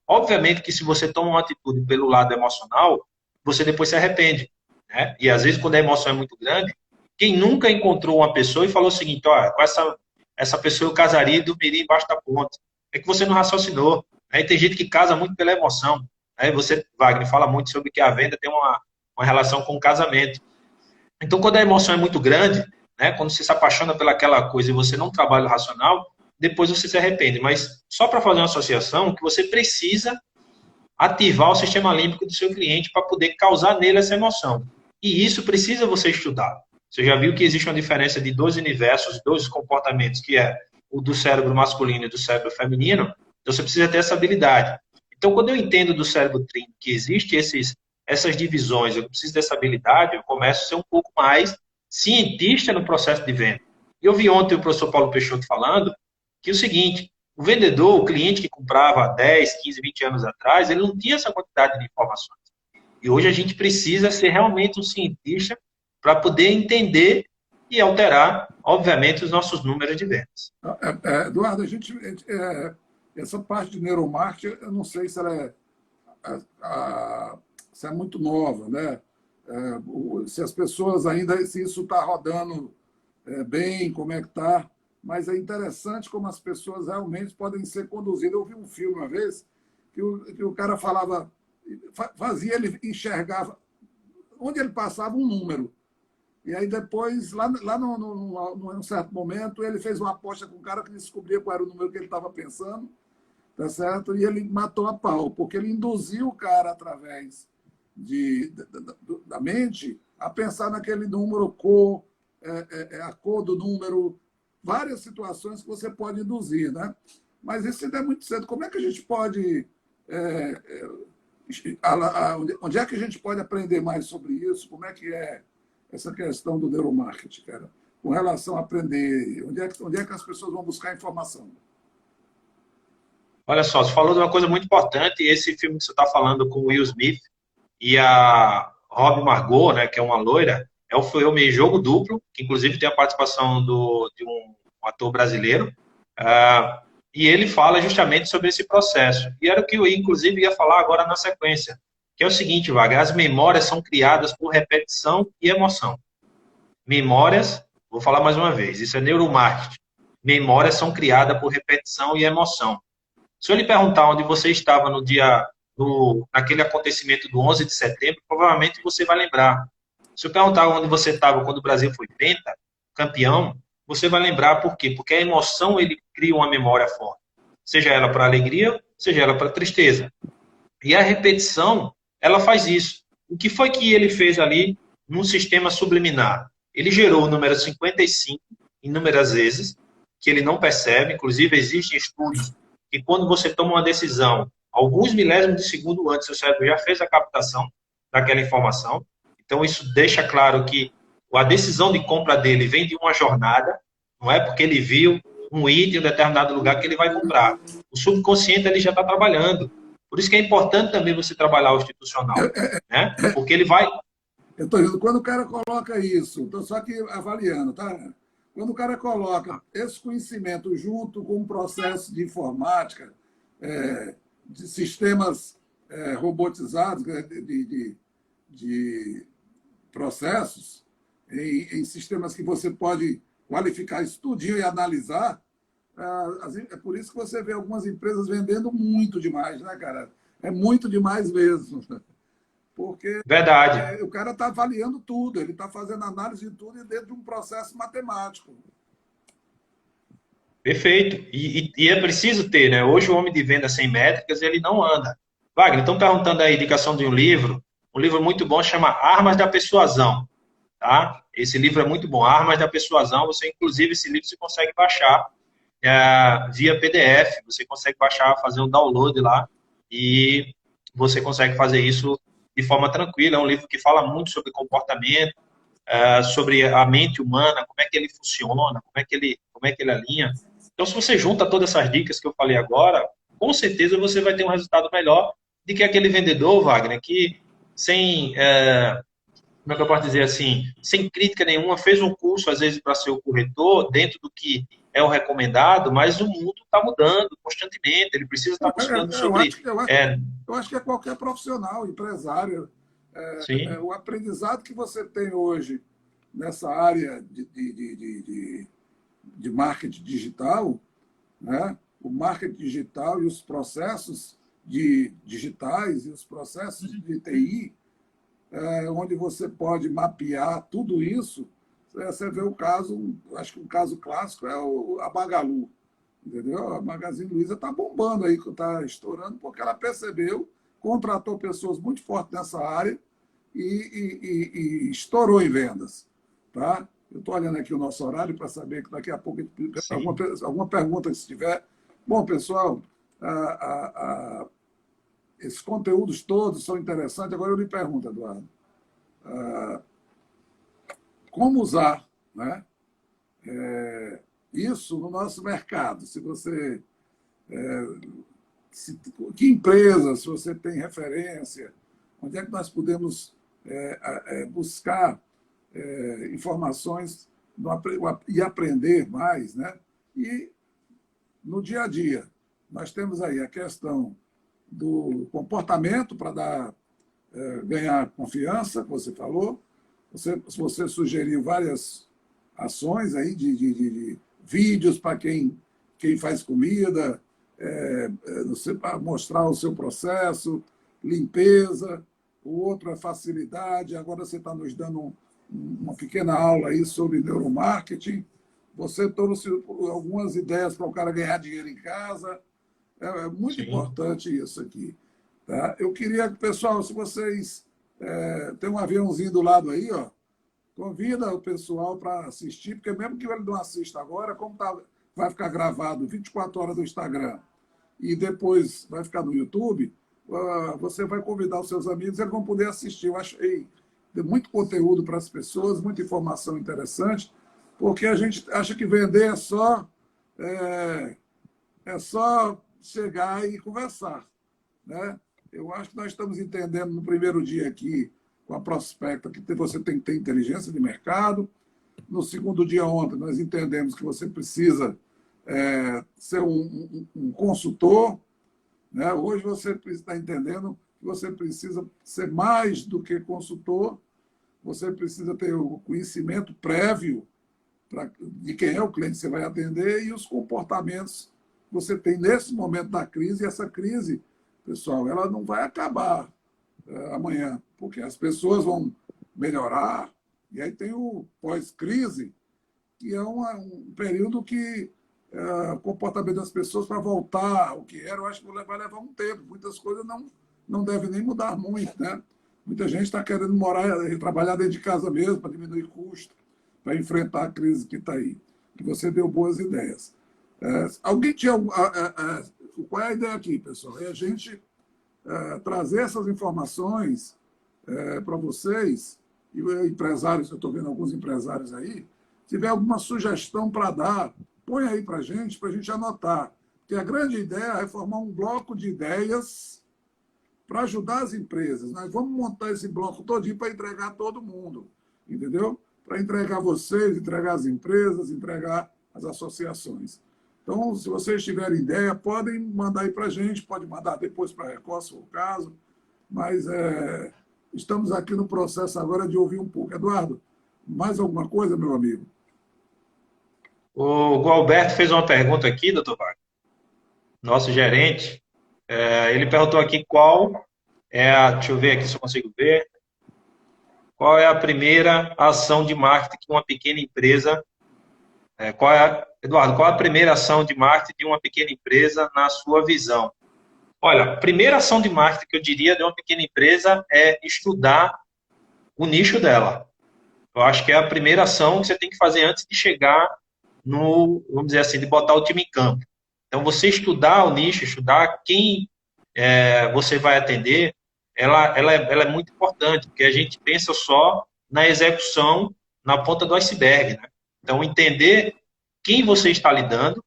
S2: Obviamente que se você toma uma atitude pelo lado emocional, você depois se arrepende, né? E às vezes, quando a emoção é muito grande, quem nunca encontrou uma pessoa e falou o seguinte: olha, com essa pessoa eu casaria e dormiria embaixo da ponte. É que você não raciocinou. Aí tem gente que casa muito pela emoção. Aí você, Wagner, fala muito sobre que a venda tem uma relação com o casamento. Então, quando a emoção é muito grande, né, quando você se apaixona pelaquela coisa e você não trabalha o racional, depois você se arrepende. Mas só para fazer uma associação, que você precisa ativar o sistema límbico do seu cliente para poder causar nele essa emoção. E isso precisa você estudar. Você já viu que existe uma diferença de dois universos, dois comportamentos, que é o do cérebro masculino e do cérebro feminino? Então, você precisa ter essa habilidade. Então, quando eu entendo do cérebro trino que existe essas divisões, eu preciso dessa habilidade, eu começo a ser um pouco mais cientista no processo de venda. Eu vi ontem o professor Paulo Peixoto falando que é o seguinte: o vendedor, o cliente que comprava há 10, 15, 20 anos atrás, ele não tinha essa quantidade de informações. E hoje a gente precisa ser realmente um cientista para poder entender e alterar, obviamente, os nossos números de vendas.
S1: Eduardo, essa parte de neuromarketing, eu não sei se ela se é muito nova, né? Se as pessoas ainda, se isso está rodando bem, como é que está. Mas é interessante como as pessoas realmente podem ser conduzidas. Eu vi um filme uma vez que o cara falava, fazia ele enxergar onde ele passava um número. E aí depois, lá num certo momento, ele fez uma aposta com o cara que descobria qual era o número que ele estava pensando, tá certo? E ele matou a pau, porque ele induziu o cara através da mente a pensar naquele número, a cor do número, várias situações que você pode induzir, né? Mas isso ainda é muito cedo. Como é que a gente pode... onde é que a gente pode aprender mais sobre isso? Como é que é essa questão do neuromarketing, cara? Com relação a aprender, onde é que as pessoas vão buscar informação?
S2: Olha só, você falou de uma coisa muito importante, esse filme que você está falando com o Will Smith e a Robbie Margot, né, que é uma loira, é o filme Jogo Duplo, que inclusive tem a participação de um ator brasileiro, e ele fala justamente sobre esse processo. E era o que eu, inclusive, ia falar agora na sequência, que é o seguinte, Wagner: as memórias são criadas por repetição e emoção. Memórias, vou falar mais uma vez, isso é neuromarketing. Memórias são criadas por repetição e emoção. Se eu lhe perguntar onde você estava naquele acontecimento do 11 de setembro, provavelmente você vai lembrar. Se eu perguntar onde você estava quando o Brasil foi campeão, você vai lembrar por quê? Porque a emoção, ele cria uma memória forte. Seja ela para alegria, seja ela para tristeza. E a repetição, ela faz isso. O que foi que ele fez ali num sistema subliminar? Ele gerou o número 55 inúmeras vezes, que ele não percebe. Inclusive, existem estudos que quando você toma uma decisão, alguns milésimos de segundo antes, seu cérebro já fez a captação daquela informação. Então, isso deixa claro que a decisão de compra dele vem de uma jornada, não é porque ele viu um item em um determinado lugar que ele vai comprar. O subconsciente ele já está trabalhando. Por isso que é importante também você trabalhar o institucional, né? Porque ele vai...
S1: Eu estou dizendo, quando o cara coloca isso, estou só aqui avaliando, tá? Quando o cara coloca esse conhecimento junto com um processo de informática, de sistemas robotizados, de processos, em sistemas que você pode qualificar isso tudinho e analisar. É por isso que você vê algumas empresas vendendo muito demais, né, cara? É muito demais mesmo. Porque
S2: Verdade.
S1: o cara está avaliando tudo, ele está fazendo análise de tudo dentro de um processo matemático.
S2: Perfeito. E é preciso ter, né? Hoje o homem de venda sem métricas, ele não anda. Wagner, estão perguntando a indicação de um livro muito bom, chama Armas da Persuasão, tá? Esse livro é muito bom, Armas da Persuasão. Você, inclusive, esse livro você consegue baixar via PDF, você consegue baixar, fazer um download lá e você consegue fazer isso de forma tranquila. É um livro que fala muito sobre comportamento, sobre a mente humana, como é que ele funciona, como é que ele alinha. Então, se você junta todas essas dicas que eu falei agora, com certeza você vai ter um resultado melhor do que aquele vendedor, Wagner, que sem, como é que eu posso dizer assim, sem crítica nenhuma, fez um curso, às vezes, para ser o corretor, dentro do que é o recomendado, mas o mundo está mudando constantemente, ele precisa estar buscando
S1: Eu
S2: sobre...
S1: acho, eu acho que é qualquer profissional, empresário. O aprendizado que você tem hoje nessa área de marketing digital, né? O marketing digital e os processos digitais e os processos de TI, onde você pode mapear tudo isso. Você vê o caso, acho que um caso clássico é a Magalu, entendeu? A Magazine Luiza está bombando aí, está estourando, porque ela percebeu, contratou pessoas muito fortes nessa área e estourou em vendas. Tá? Eu estou olhando aqui o nosso horário para saber que daqui a pouco alguma pergunta se tiver. Bom, pessoal, esses conteúdos todos são interessantes. Agora eu lhe pergunto, Eduardo, como usar, né, isso no nosso mercado? Se você, que empresa, se você tem referência, onde é que nós podemos buscar informações e aprender mais, né? E no dia a dia, nós temos aí a questão do comportamento para ganhar confiança, que você falou. Você sugeriu várias ações aí de vídeos para quem faz comida, para mostrar o seu processo, limpeza. O outro é facilidade. Agora você está nos dando uma pequena aula aí sobre neuromarketing. Você trouxe algumas ideias para o cara ganhar dinheiro em casa. É muito
S2: Sim.
S1: importante isso aqui. Tá? Eu queria que, pessoal, se vocês tem um aviãozinho do lado aí, ó, convida o pessoal para assistir, porque mesmo que ele não assista agora, como vai ficar gravado 24 horas no Instagram e depois vai ficar no YouTube, você vai convidar os seus amigos, eles vão poder assistir. Eu achei muito conteúdo para as pessoas, muita informação interessante, porque a gente acha que vender é só chegar e conversar, né? Eu acho que nós estamos entendendo no primeiro dia aqui, com a Prospecta, que você tem que ter inteligência de mercado. No segundo dia ontem, nós entendemos que você precisa ser um consultor, né? Hoje você está entendendo que você precisa ser mais do que consultor, você precisa ter o conhecimento prévio de quem é o cliente que você vai atender e os comportamentos que você tem nesse momento da crise. E essa crise, pessoal, ela não vai acabar amanhã, porque as pessoas vão melhorar, e aí tem o pós-crise, que é um período que o comportamento das pessoas para voltar ao que era, eu acho que vai levar um tempo. Muitas coisas não devem nem mudar muito, né? Muita gente está querendo morar e trabalhar dentro de casa mesmo para diminuir custo, para enfrentar a crise que está aí. E você deu boas ideias. Alguém tinha... qual é a ideia aqui, pessoal? É a gente trazer essas informações para vocês, e empresários, eu estou vendo alguns empresários aí, se tiver alguma sugestão para dar, põe aí para a gente anotar. Porque a grande ideia é formar um bloco de ideias para ajudar as empresas. Nós vamos montar esse bloco todinho para entregar a todo mundo, entendeu? Para entregar vocês, entregar as empresas, entregar as associações. Então, se vocês tiverem ideia, podem mandar aí para a gente, pode mandar depois para a Record, se for o caso, mas estamos aqui no processo agora de ouvir um pouco. Eduardo, mais alguma coisa, meu amigo?
S2: O Gualberto fez uma pergunta aqui, doutor Wagner, nosso gerente. Ele perguntou aqui qual é a. Deixa eu ver aqui se eu consigo ver. Qual é a primeira ação de marketing que uma pequena empresa. Eduardo, qual é a primeira ação de marketing de uma pequena empresa na sua visão? Olha, a primeira ação de marketing que eu diria de uma pequena empresa é estudar o nicho dela. Eu acho que é a primeira ação que você tem que fazer antes de chegar no, vamos dizer assim, de botar o time em campo. Então, você estudar o nicho, estudar quem você vai atender, ela é muito importante, porque a gente pensa só na execução na ponta do iceberg, né? Então, entender quem você está lidando,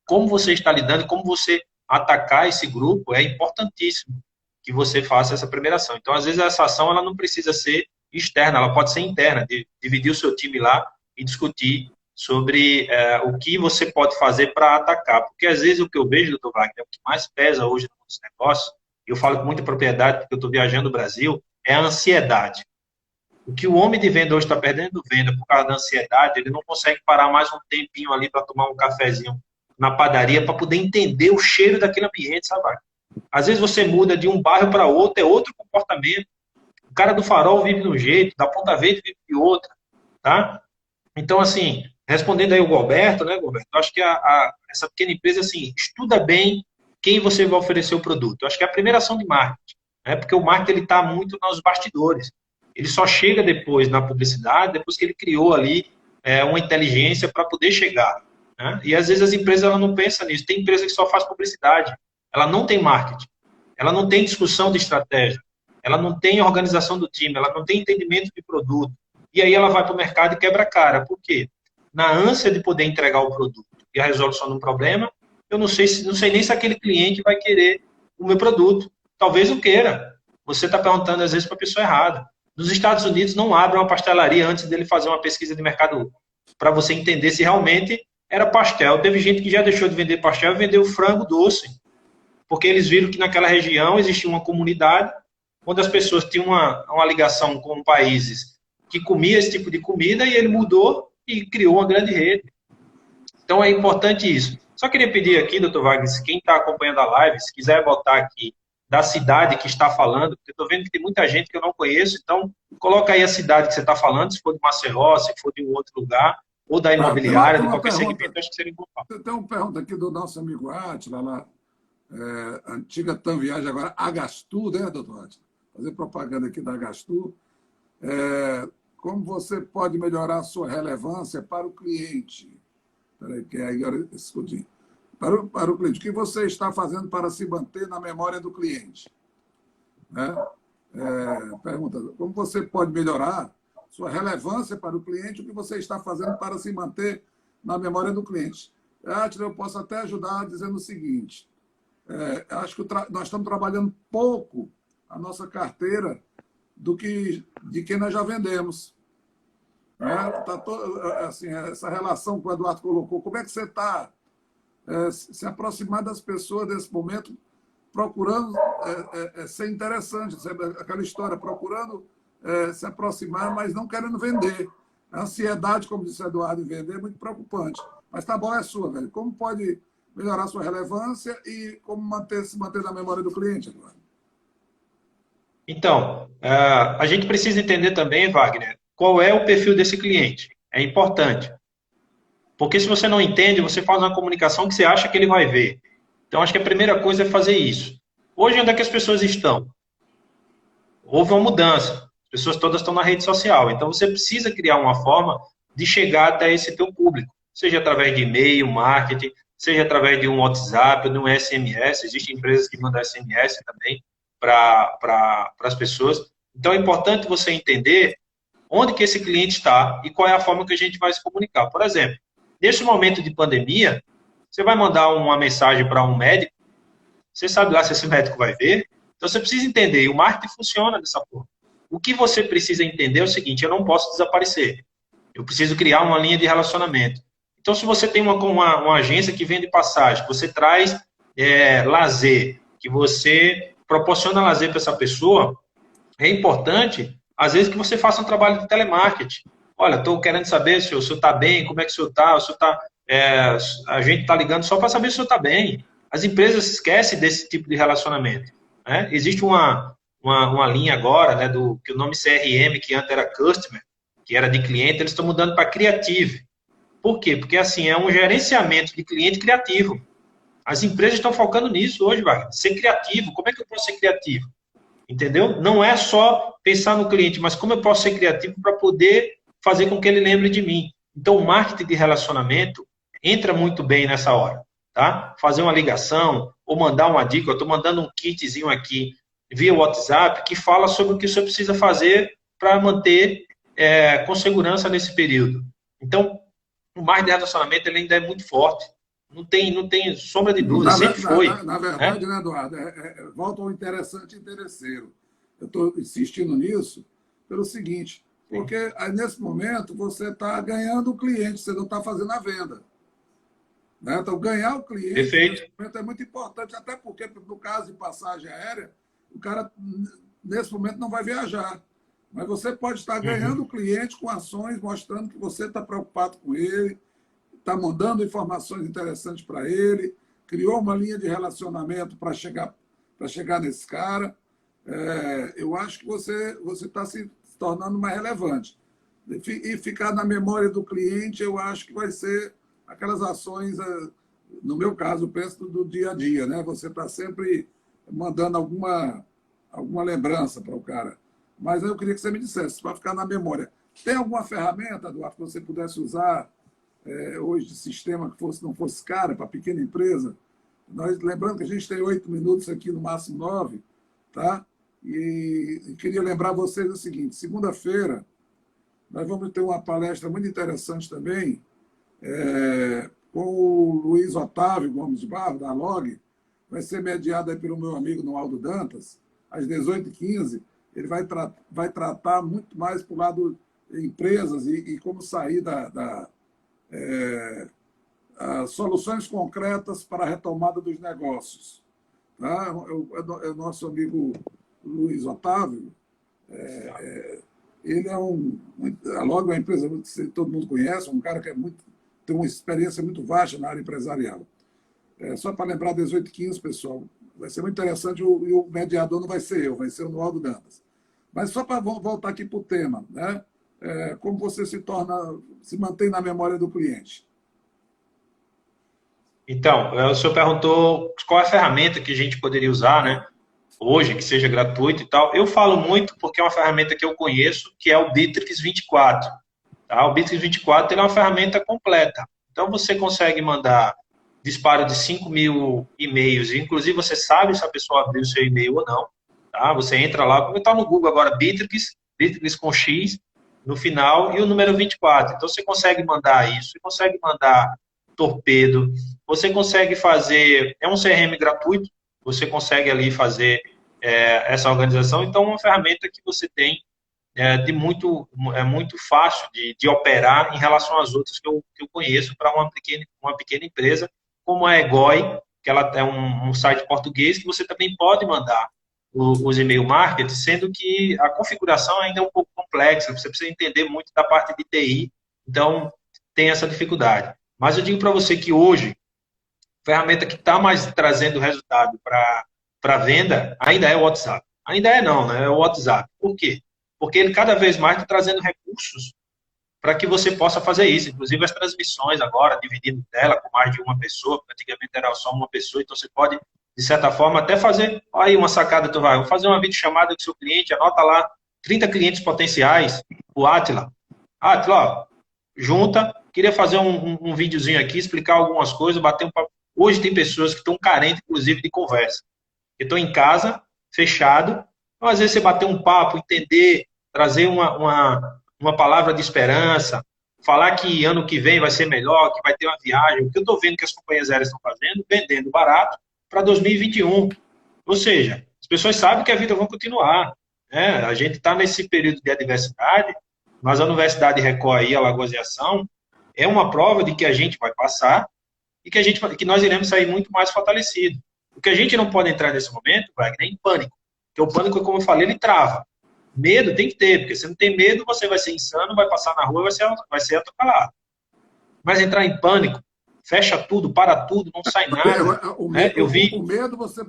S2: como você está lidando, como você atacar esse grupo, é importantíssimo que você faça essa primeira ação. Então, às vezes, essa ação ela não precisa ser externa, ela pode ser interna, de dividir o seu time lá e discutir sobre o que você pode fazer para atacar. Porque, às vezes, o que eu vejo, doutor Wagner, o que mais pesa hoje nos negócios, e eu falo com muita propriedade porque eu estou viajando no Brasil, é a ansiedade. O que o homem de venda hoje está perdendo venda por causa da ansiedade, ele não consegue parar mais um tempinho ali para tomar um cafezinho na padaria para poder entender o cheiro daquele ambiente, sabe? Às vezes você muda de um bairro para outro, é outro comportamento. O cara do farol vive de um jeito, da Ponta Verde vive de outra, tá? Então, assim, respondendo aí o Alberto, né, Alberto? Eu acho que essa pequena empresa, assim, estuda bem quem você vai oferecer o produto. Eu acho que é a primeira ação de marketing, né? Porque o marketing ele está muito nos bastidores. Ele só chega depois na publicidade, depois que ele criou ali uma inteligência para poder chegar, né? E às vezes as empresas ela não pensam nisso. Tem empresa que só faz publicidade, ela não tem marketing, ela não tem discussão de estratégia, ela não tem organização do time, ela não tem entendimento de produto. E aí ela vai para o mercado e quebra a cara. Por quê? Na ânsia de poder entregar o produto e a resolução de um problema, eu não sei nem se aquele cliente vai querer o meu produto. Talvez o queira. Você está perguntando às vezes para a pessoa errada. Nos Estados Unidos não abre uma pastelaria antes dele fazer uma pesquisa de mercado para você entender se realmente era pastel. Teve gente que já deixou de vender pastel e vendeu frango doce, porque eles viram que naquela região existia uma comunidade onde as pessoas tinham uma ligação com países que comia esse tipo de comida e ele mudou e criou uma grande rede. Então é importante isso. Só queria pedir aqui, doutor Wagner, se quem está acompanhando a live, se quiser botar aqui da cidade que está falando, porque eu estou vendo que tem muita gente que eu não conheço, então coloca aí a cidade que você está falando, se for de Maceió, se for de um outro lugar, ou da imobiliária, de qualquer segmento, acho que seria importante.
S1: Tem uma pergunta aqui do nosso amigo Átila, lá, antiga TAM Viagem, agora Agastu, né, doutor Átila? Fazer propaganda aqui da Agastu. Como você pode melhorar a sua relevância para o cliente? Peraí, que aí agora escutinho. Para o cliente, o que você está fazendo para se manter na memória do cliente? Né? Pergunta, como você pode melhorar sua relevância para o cliente, o que você está fazendo para se manter na memória do cliente? Eu posso até ajudar dizendo o seguinte, acho que nós estamos trabalhando pouco a nossa carteira de quem nós já vendemos. Assim, essa relação que o Eduardo colocou, como é que você está se aproximar das pessoas nesse momento, procurando ser interessante, sabe? Aquela história, procurando se aproximar, mas não querendo vender. A ansiedade, como disse o Eduardo, em vender é muito preocupante. Mas tá bom, é sua, velho. Como pode melhorar a sua relevância e como se manter na memória do cliente, Eduardo?
S2: Então, a gente precisa entender também, Wagner, qual é o perfil desse cliente. É importante. Porque se você não entende, você faz uma comunicação que você acha que ele vai ver. Então, acho que a primeira coisa é fazer isso. Hoje, onde é que as pessoas estão? Houve uma mudança. As pessoas todas estão na rede social. Então, você precisa criar uma forma de chegar até esse teu público. Seja através de e-mail, marketing, seja através de um WhatsApp, de um SMS. Existem empresas que mandam SMS também para as pessoas. Então, é importante você entender onde que esse cliente está e qual é a forma que a gente vai se comunicar. Por exemplo, nesse momento de pandemia, você vai mandar uma mensagem para um médico, você sabe lá se esse médico vai ver, então você precisa entender, e o marketing funciona dessa forma. O que você precisa entender é o seguinte, eu não posso desaparecer, eu preciso criar uma linha de relacionamento. Então, se você tem uma agência que vende passagem, que você traz lazer, que você proporciona lazer para essa pessoa, é importante, às vezes, que você faça um trabalho de telemarketing. Olha, estou querendo saber se o senhor está bem, como é que o senhor está, a gente está ligando só para saber se o senhor está bem. As empresas esquecem desse tipo de relacionamento. Né? Existe uma linha agora, né, que o nome CRM, que antes era Customer, que era de cliente, eles estão mudando para Creative. Por quê? Porque, assim, é um gerenciamento de cliente criativo. As empresas estão focando nisso hoje, Wagner. Ser criativo. Como é que eu posso ser criativo? Entendeu? Não é só pensar no cliente, mas como eu posso ser criativo para poder fazer com que ele lembre de mim. Então, o marketing de relacionamento entra muito bem nessa hora, tá? Fazer uma ligação ou mandar uma dica. Eu estou mandando um kitzinho aqui via WhatsApp que fala sobre o que você precisa fazer para manter com segurança nesse período. Então, o marketing de relacionamento ele ainda é muito forte. Não tem sombra de dúvida, sempre foi.
S1: Na verdade,
S2: Né?
S1: né, Eduardo, volta ao interessante e interesseiro. Eu estou insistindo nisso pelo seguinte,
S2: Sim.
S1: porque aí, nesse momento você está ganhando o cliente, você não está fazendo a venda. Né? Então, ganhar o cliente nesse
S2: Perfeito.
S1: momento é muito importante, até porque, no caso de passagem aérea, o cara, nesse momento, não vai viajar. Mas você pode estar ganhando o
S2: Uhum.
S1: cliente com ações mostrando que você está preocupado com ele, está mandando informações interessantes para ele, criou uma linha de relacionamento para chegar nesse cara. Eu acho que você está se tornando mais relevante. E ficar na memória do cliente, eu acho que vai ser aquelas ações, no meu caso, eu penso do dia a dia, né? Você está sempre mandando alguma lembrança para o cara. Mas eu queria que você me dissesse, para ficar na memória, tem alguma ferramenta, Eduardo, que você pudesse usar hoje de sistema que não fosse cara para pequena empresa? Lembrando que a gente tem 8 minutos aqui, no máximo 9, tá? E queria lembrar vocês o seguinte: segunda-feira nós vamos ter uma palestra muito interessante também, com o Luiz Otávio Gomes de Barro, da Log. Vai ser mediado aí pelo meu amigo Noaldo Dantas, às 18h15. Ele vai tratar muito mais para o lado de empresas e como sair soluções concretas para a retomada dos negócios. Tá? É o nosso amigo Luiz Otávio. Ele a Log é uma empresa que todo mundo conhece, um cara que tem uma experiência muito vasta na área empresarial. Só para lembrar, 18h15, pessoal, vai ser muito interessante, e o mediador não vai ser eu, vai ser o Noaldo Dantas. Mas só para voltar aqui para o tema, né? Como você se mantém na memória do cliente?
S2: Então, o senhor perguntou qual é a ferramenta que a gente poderia usar, né? Hoje, que seja gratuito e tal. Eu falo muito porque é uma ferramenta que eu conheço, que é o Bitrix 24. Tá? O Bitrix 24 ele é uma ferramenta completa. Então, você consegue mandar disparo de 5.000 e-mails, inclusive você sabe se a pessoa abriu o seu e-mail ou não. Tá? Você entra lá, como está no Google agora, Bitrix com X no final e o número 24. Então, você consegue mandar isso, você consegue mandar torpedo, você consegue fazer, é um CRM gratuito, você consegue ali fazer essa organização, então é uma ferramenta que você tem muito fácil de operar em relação às outras que eu conheço para uma pequena empresa, como a Egoi, que ela é um site português que você também pode mandar os e-mail marketing, sendo que a configuração ainda é um pouco complexa, você precisa entender muito da parte de TI, então tem essa dificuldade. Mas eu digo para você que hoje, a ferramenta que está mais trazendo resultado para venda ainda é o WhatsApp. Ainda é não, né? É o WhatsApp. Por quê? Porque ele cada vez mais está trazendo recursos para que você possa fazer isso. Inclusive as transmissões agora, dividindo tela com mais de uma pessoa, porque antigamente era só uma pessoa, então você pode, de certa forma, até fazer aí uma sacada, vou fazer uma videochamada com o seu cliente, anota lá 30 clientes potenciais, o Atila. Atila, ó, junta, queria fazer um videozinho aqui, explicar algumas coisas, bater um papo. Hoje tem pessoas que estão carentes, inclusive, de conversa. Que estão em casa, fechado, então, às vezes você bater um papo, entender, trazer uma palavra de esperança, falar que ano que vem vai ser melhor, que vai ter uma viagem. O que eu estou vendo que as companhias aéreas estão fazendo, vendendo barato para 2021. Ou seja, as pessoas sabem que a vida vai continuar. Né? A gente está nesse período de adversidade, mas a Universidade Record aí, a Alagoas e Ação, é uma prova de que a gente vai passar e que nós iremos sair muito mais fortalecidos. O que a gente não pode entrar nesse momento, Wagner, é em pânico. Porque o pânico, como eu falei, ele trava. Medo tem que ter, porque se não tem medo, você vai ser insano, vai passar na rua e vai ser atropelado. Mas entrar em pânico, fecha tudo, para tudo, não sai nada.
S1: O
S2: Né?
S1: medo,
S2: Eu vi.
S1: o medo você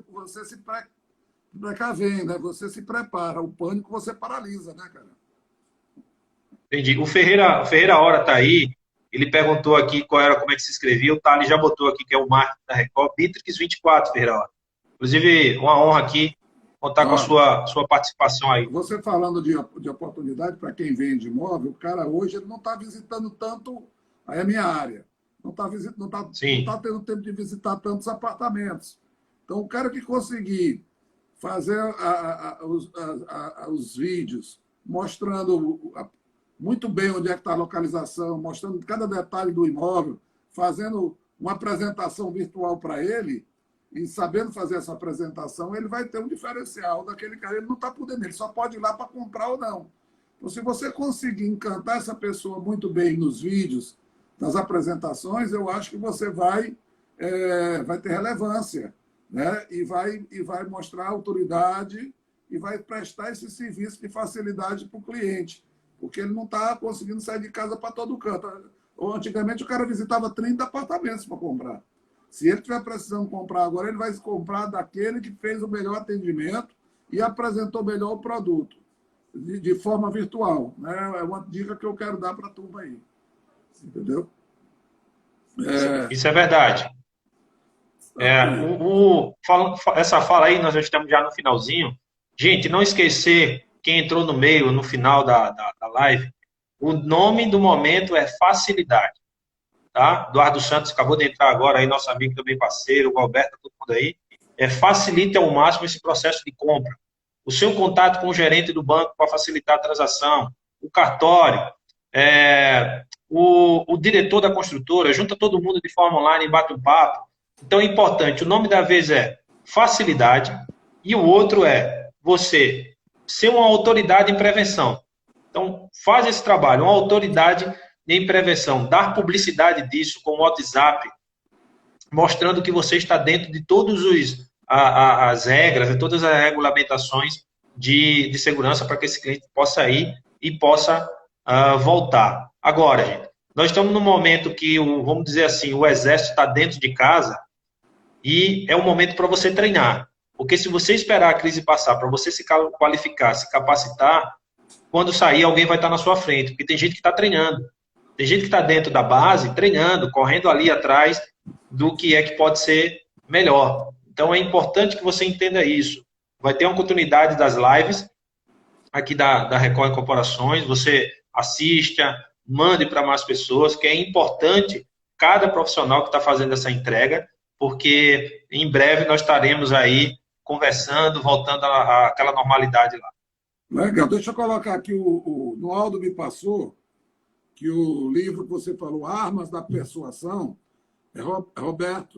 S1: se precavém, né? Você se prepara. O pânico você paralisa, né, cara?
S2: Entendi. O Ferreira Hora está aí. Ele perguntou aqui como é que se escrevia. O Thales já botou aqui que é o marketing da Record. Bitrix 24, Ferreira Hora. Inclusive, uma honra aqui contar com a
S1: Ó,
S2: sua participação aí.
S1: você falando de oportunidade para quem vende imóvel, o cara hoje ele não está visitando tanto, aí é a minha área, não
S2: Sim,
S1: tá tendo tempo de visitar tantos apartamentos. Então, o cara que conseguir fazer os vídeos mostrando muito bem onde é que está a localização, mostrando cada detalhe do imóvel, fazendo uma apresentação virtual para ele, e sabendo fazer essa apresentação, ele vai ter um diferencial daquele cara. Ele não está podendo, ele só pode ir lá para comprar ou não. Então, se você conseguir encantar essa pessoa muito bem nos vídeos, nas apresentações, eu acho que você vai ter relevância, né? E vai mostrar autoridade e vai prestar esse serviço de facilidade para o cliente, porque ele não está conseguindo sair de casa para todo canto. Antigamente, o cara visitava 30 apartamentos para comprar. Se ele estiver precisando comprar agora, ele vai comprar daquele que fez o melhor atendimento e apresentou melhor o produto, de forma virtual. Né? É uma dica que eu quero dar para a turma aí. Entendeu?
S2: isso é verdade.
S1: Tranquilo.
S2: Essa fala aí, nós já estamos já no finalzinho. Gente, não esquecer, quem entrou no meio, no final da live, o nome do momento é facilidade. Tá? Eduardo Santos acabou de entrar agora aí, nosso amigo também parceiro, o Alberto, todo mundo aí. Facilite ao máximo esse processo de compra. O seu contato com o gerente do banco para facilitar a transação, o cartório, o diretor da construtora, junta todo mundo de forma online e bate um papo. Então é importante, o nome da vez é facilidade e o outro é você ser uma autoridade em prevenção. Então faz esse trabalho, uma autoridade em prevenção, dar publicidade disso com o WhatsApp, mostrando que você está dentro de todas as regras, de todas as regulamentações de segurança para que esse cliente possa ir e possa voltar. Agora, gente, nós estamos num momento que, vamos dizer assim, o exército está dentro de casa e é um momento para você treinar. Porque se você esperar a crise passar para você se qualificar, se capacitar, quando sair, alguém vai estar na sua frente. Porque tem gente que está treinando. Tem gente que está dentro da base, treinando, correndo ali atrás do que é que pode ser melhor. Então, é importante que você entenda isso. Vai ter uma oportunidade das lives aqui da Record Incorporações. Você assista, mande para mais pessoas, que é importante cada profissional que está fazendo essa entrega, porque em breve nós estaremos aí conversando, voltando àquela normalidade lá.
S1: Legal. Deixa eu colocar aqui, o Noaldo me passou que o livro que você falou, Armas da Persuasão, é Robert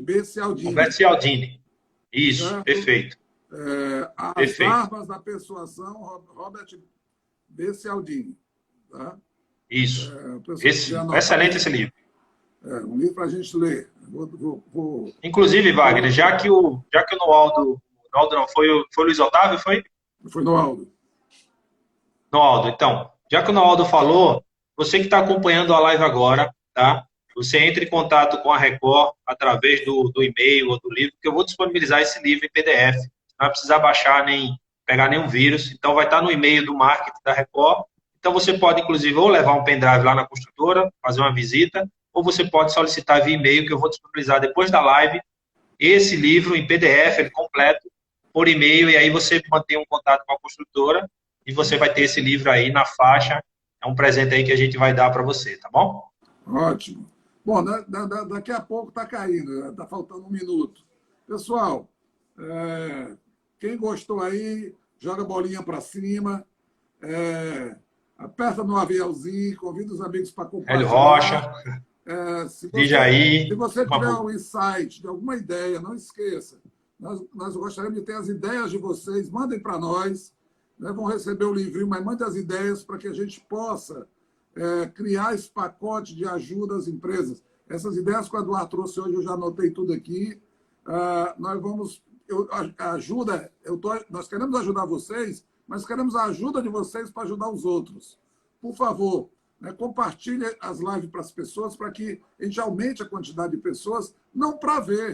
S1: B. Cialdini.
S2: Roberto Cialdini. Isso,
S1: Certo?
S2: perfeito.
S1: As
S2: Perfeito.
S1: Armas da Persuasão, Robert B. Cialdini. Tá?
S2: Isso. Excelente esse livro.
S1: Um livro para a gente ler.
S2: Inclusive, Wagner, já que o Noaldo não, foi o Luiz Otávio, foi?
S1: Foi Noaldo.
S2: Noaldo, então, já que o Noaldo falou, você que está acompanhando a live agora, tá? Você entra em contato com a Record através do e-mail ou do livro, que eu vou disponibilizar esse livro em PDF. Não vai precisar baixar nem pegar nenhum vírus. Então, vai estar no e-mail do marketing da Record. Então, você pode, inclusive, ou levar um pendrive lá na construtora, fazer uma visita, ou você pode solicitar via e-mail, que eu vou disponibilizar depois da live, esse livro em PDF, ele completo, por e-mail, e aí você mantém um contato com a construtora e você vai ter esse livro aí na faixa. É um presente aí que a gente vai dar para você, tá bom?
S1: Ótimo. Bom, daqui a pouco está caindo, está faltando um minuto. Pessoal, quem gostou aí, joga a bolinha para cima, aperta no aviãozinho, convida os amigos para compartilhar.
S2: Hélio Rocha,
S1: Se
S2: Dijaí.
S1: você tiver um insight de alguma ideia, não esqueça. Nós gostaríamos de ter as ideias de vocês, mandem para nós, né? Vão receber o livrinho, mas mandem as ideias para que a gente possa criar esse pacote de ajuda às empresas. Essas ideias que o Eduardo trouxe hoje, eu já anotei tudo aqui. Nós queremos ajudar vocês mas queremos a ajuda de vocês para ajudar os outros. Por favor, né, compartilhe as lives para as pessoas, para que a gente aumente a quantidade de pessoas, não para ver,